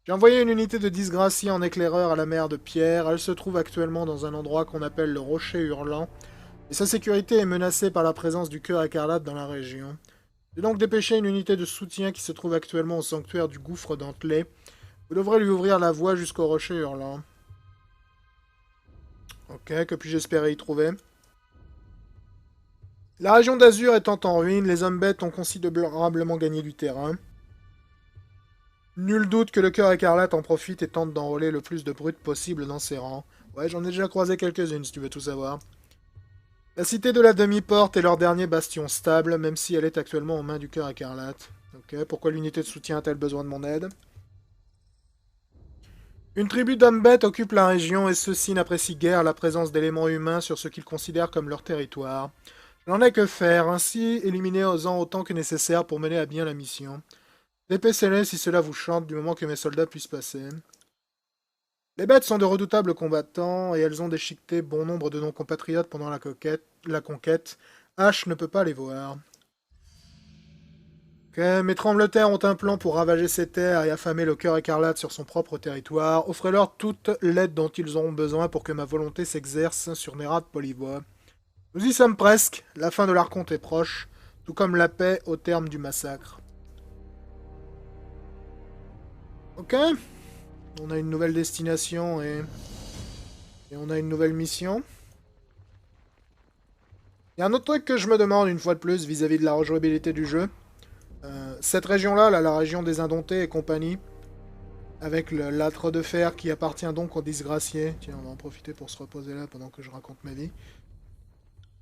J'ai envoyé une unité de disgracie en éclaireur à la mer de pierre. Elle se trouve actuellement dans un endroit qu'on appelle le Rocher Hurlant, et sa sécurité est menacée par la présence du Cœur Écarlate dans la région. J'ai donc dépêché une unité de soutien qui se trouve actuellement au sanctuaire du Gouffre dentelé. Vous devrez lui ouvrir la voie jusqu'au Rocher Hurlant. Ok, que puis-je espérer y trouver? La région d'Azur étant en ruine, les hommes bêtes ont considérablement gagné du terrain. Nul doute que le Cœur Écarlate en profite et tente d'enrôler le plus de brutes possible dans ses rangs. Ouais, j'en ai déjà croisé quelques-unes, si tu veux tout savoir. La cité de la demi-porte est leur dernier bastion stable, même si elle est actuellement aux mains du Cœur Écarlate. Ok, pourquoi l'unité de soutien a-t-elle besoin de mon aide? Une tribu d'hommes bêtes occupe la région et ceux-ci n'apprécient guère la présence d'éléments humains sur ce qu'ils considèrent comme leur territoire. Je n'en ai que faire, ainsi éliminez-en autant que nécessaire pour mener à bien la mission. Dépêchez-les si cela vous chante, du moment que mes soldats puissent passer. Les bêtes sont de redoutables combattants, et elles ont déchiqueté bon nombre de nos compatriotes pendant la conquête. H ne peut pas les voir. Ok, mes tremblements ont un plan pour ravager ces terres et affamer le Cœur Écarlate sur son propre territoire. Offrez-leur toute l'aide dont ils auront besoin pour que ma volonté s'exerce sur Nerad Polivois. Nous y sommes presque, la fin de l'archonte est proche, tout comme la paix au terme du massacre. Ok, on a une nouvelle destination et on a une nouvelle mission. Il y a un autre truc que je me demande une fois de plus vis-à-vis de la rejouabilité du jeu. Cette région-là, la région des Indomptés et compagnie, avec l'âtre de fer qui appartient donc aux disgraciés. Tiens, on va en profiter pour se reposer là pendant que je raconte ma vie.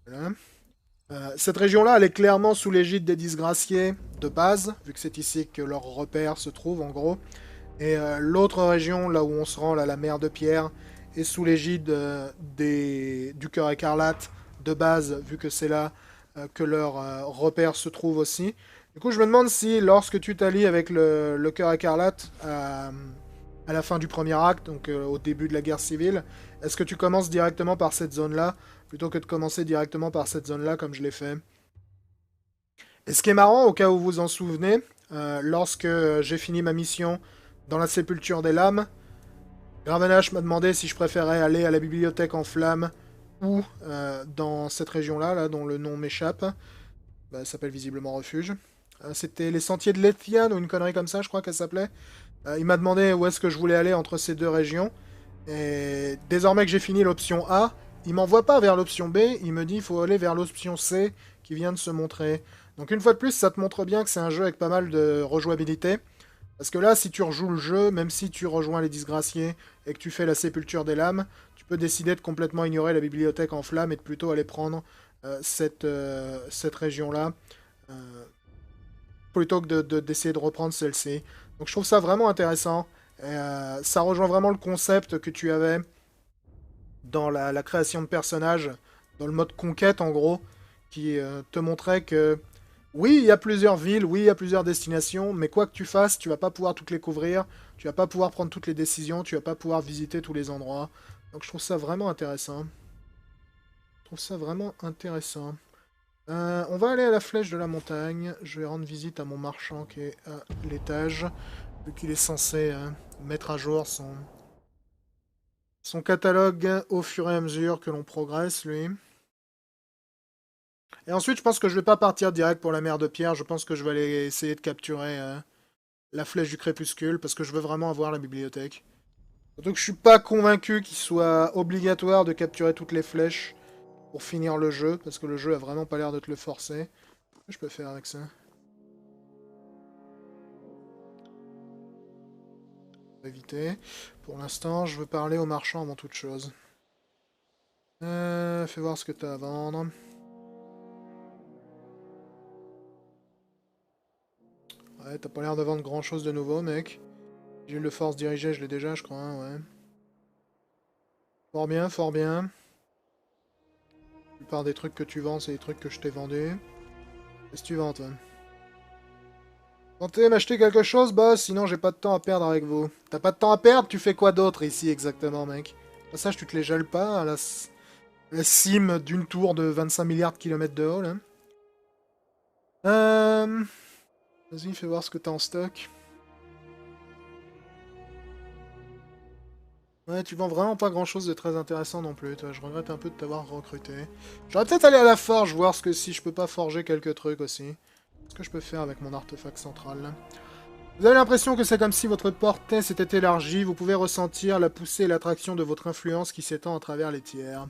Voilà. Cette région-là, elle est clairement sous l'égide des disgraciés de base, vu que c'est ici que leur repère se trouve en gros. Et l'autre région, là où on se rend, là, la mer de pierre, est sous l'égide du Cœur Écarlate de base, vu que c'est là que leur repère se trouve aussi. Du coup, je me demande si, lorsque tu t'allies avec le Cœur Écarlate à la fin du premier acte, donc au début de la guerre civile, est-ce que tu commences directement par cette zone-là, plutôt que de commencer directement par cette zone-là, comme je l'ai fait? Et ce qui est marrant, au cas où vous vous en souvenez, lorsque j'ai fini ma mission dans la sépulture des lames, Gravenash m'a demandé si je préférais aller à la bibliothèque en flammes ou dans cette région-là, là, dont le nom m'échappe. Bah, ça s'appelle visiblement refuge. C'était les sentiers de Lethian ou une connerie comme ça, je crois qu'elle s'appelait. Il m'a demandé où est-ce que je voulais aller entre ces deux régions. Et désormais que j'ai fini l'option A, il m'envoie pas vers l'option B, il me dit il faut aller vers l'option C qui vient de se montrer. Donc une fois de plus, ça te montre bien que c'est un jeu avec pas mal de rejouabilité. Parce que là, si tu rejoues le jeu, même si tu rejoins les disgraciés et que tu fais la sépulture des lames, tu peux décider de complètement ignorer la bibliothèque en flammes et de plutôt aller prendre cette région-là, euh, plutôt que d'essayer de reprendre celle-ci. Donc je trouve ça vraiment intéressant. Ça rejoint vraiment le concept que tu avais dans la création de personnages, dans le mode conquête en gros, qui te montrait que oui, il y a plusieurs villes, oui, il y a plusieurs destinations, mais quoi que tu fasses, tu vas pas pouvoir toutes les couvrir, tu vas pas pouvoir prendre toutes les décisions, tu vas pas pouvoir visiter tous les endroits. Donc je trouve ça vraiment intéressant. Je trouve ça vraiment intéressant. On va aller à la flèche de la montagne. Je vais rendre visite à mon marchand qui est à l'étage, vu qu'il est censé mettre à jour son catalogue au fur et à mesure que l'on progresse, lui. Et ensuite, je pense que je vais pas partir direct pour la mer de pierre. Je pense que je vais aller essayer de capturer la flèche du crépuscule, parce que je veux vraiment avoir la bibliothèque. Surtout que je suis pas convaincu qu'il soit obligatoire de capturer toutes les flèches pour finir le jeu, parce que le jeu a vraiment pas l'air de te le forcer. Qu'est-ce que je peux faire avec ça? Éviter. Pour l'instant, je veux parler au marchand avant toute chose. Fais voir ce que t'as à vendre. Ouais, t'as pas l'air de vendre grand chose de nouveau, mec. J'ai eu le force dirigé, je l'ai déjà, je crois, hein, ouais. Fort bien, fort bien. La plupart des trucs que tu vends, c'est des trucs que je t'ai vendus. Qu'est-ce que tu vends, toi? Tentez m'acheter quelque chose, boss, sinon j'ai pas de temps à perdre avec vous. T'as pas de temps à perdre, tu fais quoi d'autre ici exactement, mec? Au passage, tu te les gèles pas à la cime d'une tour de 25 milliards de kilomètres de haut, là. Euh... Vas-y, fais voir ce que t'as en stock. Ouais, tu vends vraiment pas grand-chose de très intéressant non plus, toi. Je regrette un peu de t'avoir recruté. J'aurais peut-être aller à la forge, voir si je peux pas forger quelques trucs aussi. Ce que je peux faire avec mon artefact central, là. Vous avez l'impression que c'est comme si votre portée s'était élargie, vous pouvez ressentir la poussée et l'attraction de votre influence qui s'étend à travers les tiers.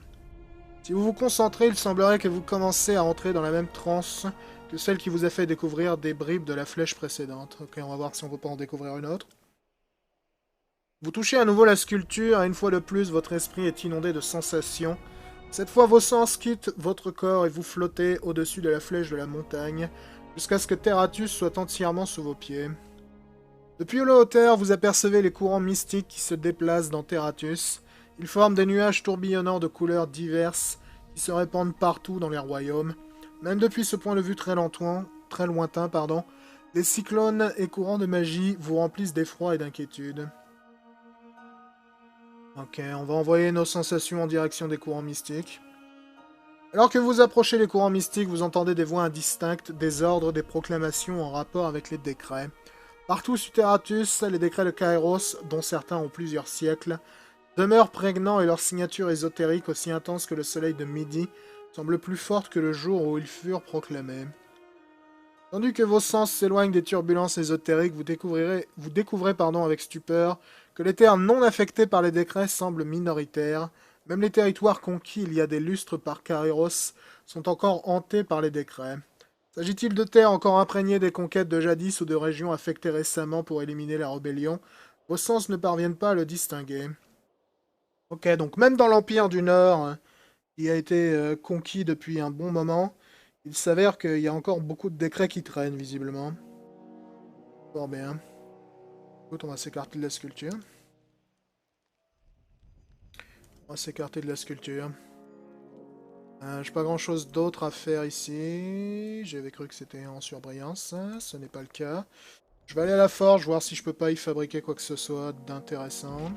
Si vous vous concentrez, il semblerait que vous commencez à entrer dans la même transe que celle qui vous a fait découvrir des bribes de la flèche précédente. Ok, on va voir si on peut pas en découvrir une autre. Vous touchez à nouveau la sculpture, et une fois de plus, votre esprit est inondé de sensations. Cette fois, vos sens quittent votre corps et vous flottez au-dessus de la flèche de la montagne, jusqu'à ce que Terratus soit entièrement sous vos pieds. Depuis la hauteur, vous apercevez les courants mystiques qui se déplacent dans Terratus. Ils forment des nuages tourbillonnants de couleurs diverses qui se répandent partout dans les royaumes. Même depuis ce point de vue très lointain, les cyclones et courants de magie vous remplissent d'effroi et d'inquiétude. Ok, on va envoyer nos sensations en direction des courants mystiques. Alors que vous approchez les courants mystiques, vous entendez des voix indistinctes, des ordres, des proclamations en rapport avec les décrets. Partout sur Terratus, les décrets de Kairos, dont certains ont plusieurs siècles, demeurent prégnants et leur signature ésotérique aussi intense que le soleil de midi semble plus forte que le jour où ils furent proclamés. Tandis que vos sens s'éloignent des turbulences ésotériques, vous découvrez avec stupeur que les terres non affectées par les décrets semblent minoritaires. Même les territoires conquis il y a des lustres par Kairos sont encore hantés par les décrets. S'agit-il de terres encore imprégnées des conquêtes de jadis ou de régions affectées récemment pour éliminer la rébellion? Vos sens ne parviennent pas à le distinguer. Ok, donc même dans l'Empire du Nord, qui a été conquis depuis un bon moment, il s'avère qu'il y a encore beaucoup de décrets qui traînent, visiblement. Fort bien. Écoute, on va s'écarter de la sculpture. On va s'écarter de la sculpture. J'ai pas grand chose d'autre à faire ici. J'avais cru que c'était en surbrillance. Ce n'est pas le cas. Je vais aller à la forge, voir si je peux pas y fabriquer quoi que ce soit d'intéressant.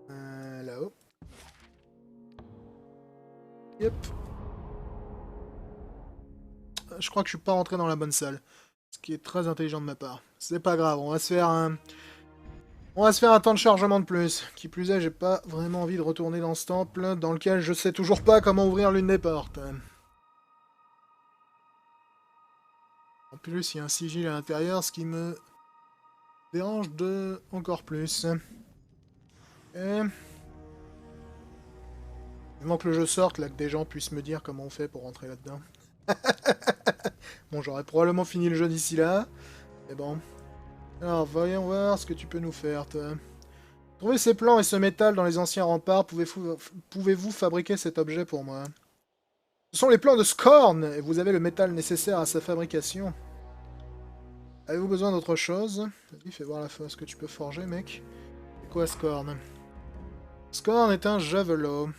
Là-haut. Yep. Je crois que je suis pas rentré dans la bonne salle. Ce qui est très intelligent de ma part. C'est pas grave, on va se faire un... On va se faire un temps de chargement de plus. Qui plus est, j'ai pas vraiment envie de retourner dans ce temple dans lequel je sais toujours pas comment ouvrir l'une des portes. En plus, il y a un sigil à l'intérieur, ce qui me dérange de encore plus. Et... Il manque que le jeu sorte, là, que des gens puissent me dire comment on fait pour rentrer là-dedans. Bon, j'aurais probablement fini le jeu d'ici là. Mais bon. Alors, voyons voir ce que tu peux nous faire, toi. Trouvez ces plans et ce métal dans les anciens remparts. Pouvez-vous fabriquer cet objet pour moi? Ce sont les plans de Scorn, et vous avez le métal nécessaire à sa fabrication. Avez-vous besoin d'autre chose? Vas-y, fais voir ce que tu peux forger, mec. C'est quoi Scorn? Scorn est un javelot.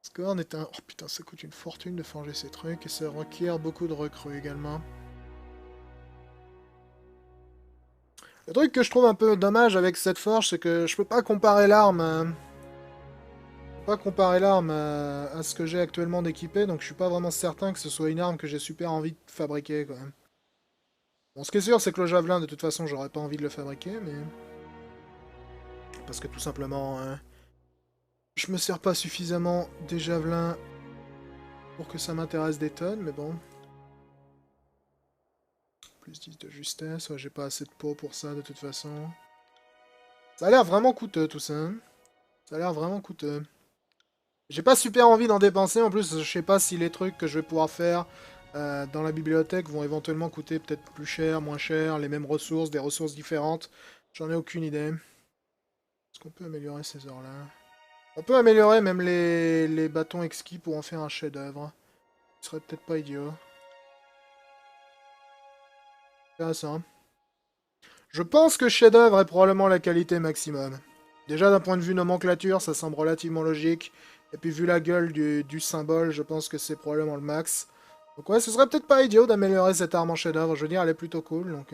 Scorn est un... Oh putain, ça coûte une fortune de forger ces trucs, et ça requiert beaucoup de recrues également. Le truc que je trouve un peu dommage avec cette forge, c'est que je peux pas comparer l'arme à ce que j'ai actuellement d'équipé, donc je suis pas vraiment certain que ce soit une arme que j'ai super envie de fabriquer, quand même. Bon, ce qui est sûr, c'est que le javelin, de toute façon, j'aurais pas envie de le fabriquer, mais... Parce que tout simplement, je me sers pas suffisamment des javelins pour que ça m'intéresse des tonnes, mais bon. Plus 10 de justesse, ouais, j'ai pas assez de peau pour ça, de toute façon. Ça a l'air vraiment coûteux, tout ça. Hein. Ça a l'air vraiment coûteux. J'ai pas super envie d'en dépenser, en plus, je sais pas si les trucs que je vais pouvoir faire dans la bibliothèque vont éventuellement coûter peut-être plus cher, moins cher, les mêmes ressources, des ressources différentes. J'en ai aucune idée. Est-ce qu'on peut améliorer ces ors-là? On peut améliorer même les bâtons exquis pour en faire un chef-d'œuvre. Ce serait peut-être pas idiot. Intéressant. Je pense que chef-d'œuvre est probablement la qualité maximum. Déjà d'un point de vue nomenclature, ça semble relativement logique. Et puis vu la gueule du symbole, je pense que c'est probablement le max. Donc ouais, ce serait peut-être pas idiot d'améliorer cette arme en chef-d'œuvre. Je veux dire, elle est plutôt cool, donc...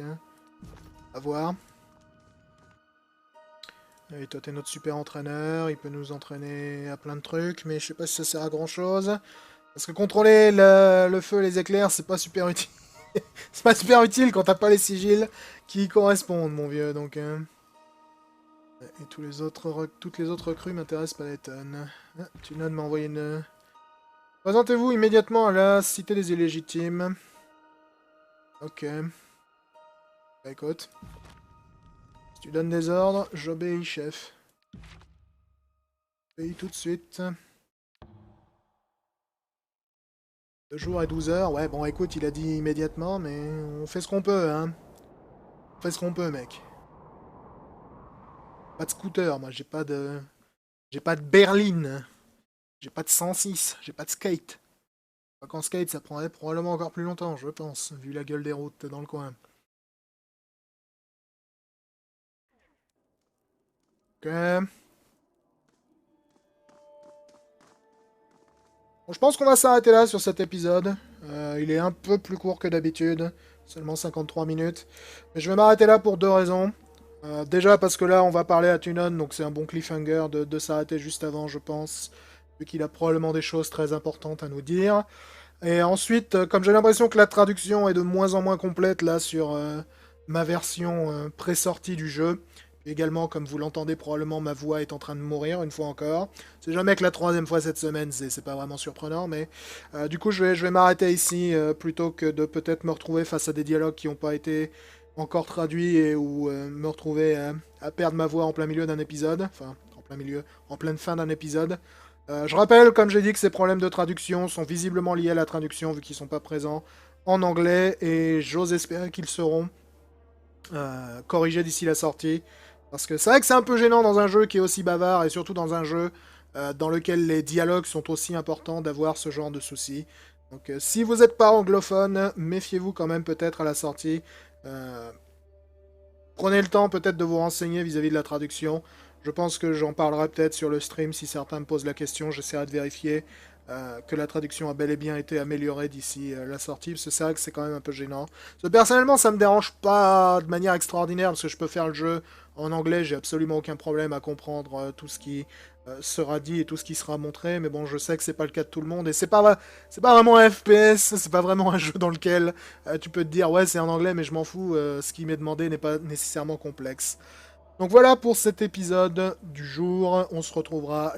à voir. Et toi, t'es notre super entraîneur. Il peut nous entraîner à plein de trucs, mais je sais pas si ça sert à grand-chose. Parce que contrôler le feu et les éclairs, c'est pas super utile. C'est pas super utile quand t'as pas les sigils qui y correspondent, mon vieux, donc... Et toutes les autres recrues m'intéressent pas des tonnes. Ah, Tunon m'a envoyé une... Présentez-vous immédiatement à la Cité des Illégitimes. Ok. Bah écoute. Si tu donnes des ordres, j'obéis, chef. J'obéis tout de suite. 2 jours et 12 heures. Ouais, bon, écoute, il a dit immédiatement, mais on fait ce qu'on peut, hein. On fait ce qu'on peut, mec. Pas de scooter, moi, j'ai pas de... J'ai pas de berline. J'ai pas de 106. J'ai pas de skate. Qu'en skate, ça prendrait probablement encore plus longtemps, je pense, vu la gueule des routes dans le coin. Ok. Bon, je pense qu'on va s'arrêter là sur cet épisode. Il est un peu plus court que d'habitude. Seulement 53 minutes. Mais je vais m'arrêter là pour 2 raisons. Déjà parce que là, on va parler à Tunon, donc c'est un bon cliffhanger de s'arrêter juste avant, je pense. Vu qu'il a probablement des choses très importantes à nous dire. Et ensuite, comme j'ai l'impression que la traduction est de moins en moins complète là sur ma version pré-sortie du jeu, également comme vous l'entendez probablement ma voix est en train de mourir une fois encore. C'est jamais que la 3e fois cette semaine, c'est pas vraiment surprenant, mais du coup je vais m'arrêter ici plutôt que de peut-être me retrouver face à des dialogues qui n'ont pas été encore traduits et ou me retrouver à perdre ma voix en plein milieu d'un épisode, enfin en plein milieu, en pleine fin d'un épisode. Je rappelle, comme j'ai dit, que ces problèmes de traduction sont visiblement liés à la traduction, vu qu'ils sont pas présents en anglais, et j'ose espérer qu'ils seront corrigés d'ici la sortie. Parce que c'est vrai que c'est un peu gênant dans un jeu qui est aussi bavard, et surtout dans un jeu dans lequel les dialogues sont aussi importants, d'avoir ce genre de soucis. Donc si vous n'êtes pas anglophone, méfiez-vous quand même peut-être à la sortie. Prenez le temps peut-être de vous renseigner vis-à-vis de la traduction. Je pense que j'en parlerai peut-être sur le stream si certains me posent la question. J'essaierai de vérifier que la traduction a bel et bien été améliorée d'ici la sortie, parce que c'est vrai que c'est quand même un peu gênant. Parce que personnellement, ça me dérange pas de manière extraordinaire, parce que je peux faire le jeu en anglais, j'ai absolument aucun problème à comprendre tout ce qui sera dit et tout ce qui sera montré, mais bon, je sais que c'est pas le cas de tout le monde, et c'est pas vraiment un FPS, c'est pas vraiment un jeu dans lequel tu peux te dire, ouais, c'est en anglais, mais je m'en fous, ce qui m'est demandé n'est pas nécessairement complexe. Donc voilà pour cet épisode du jour, on se retrouvera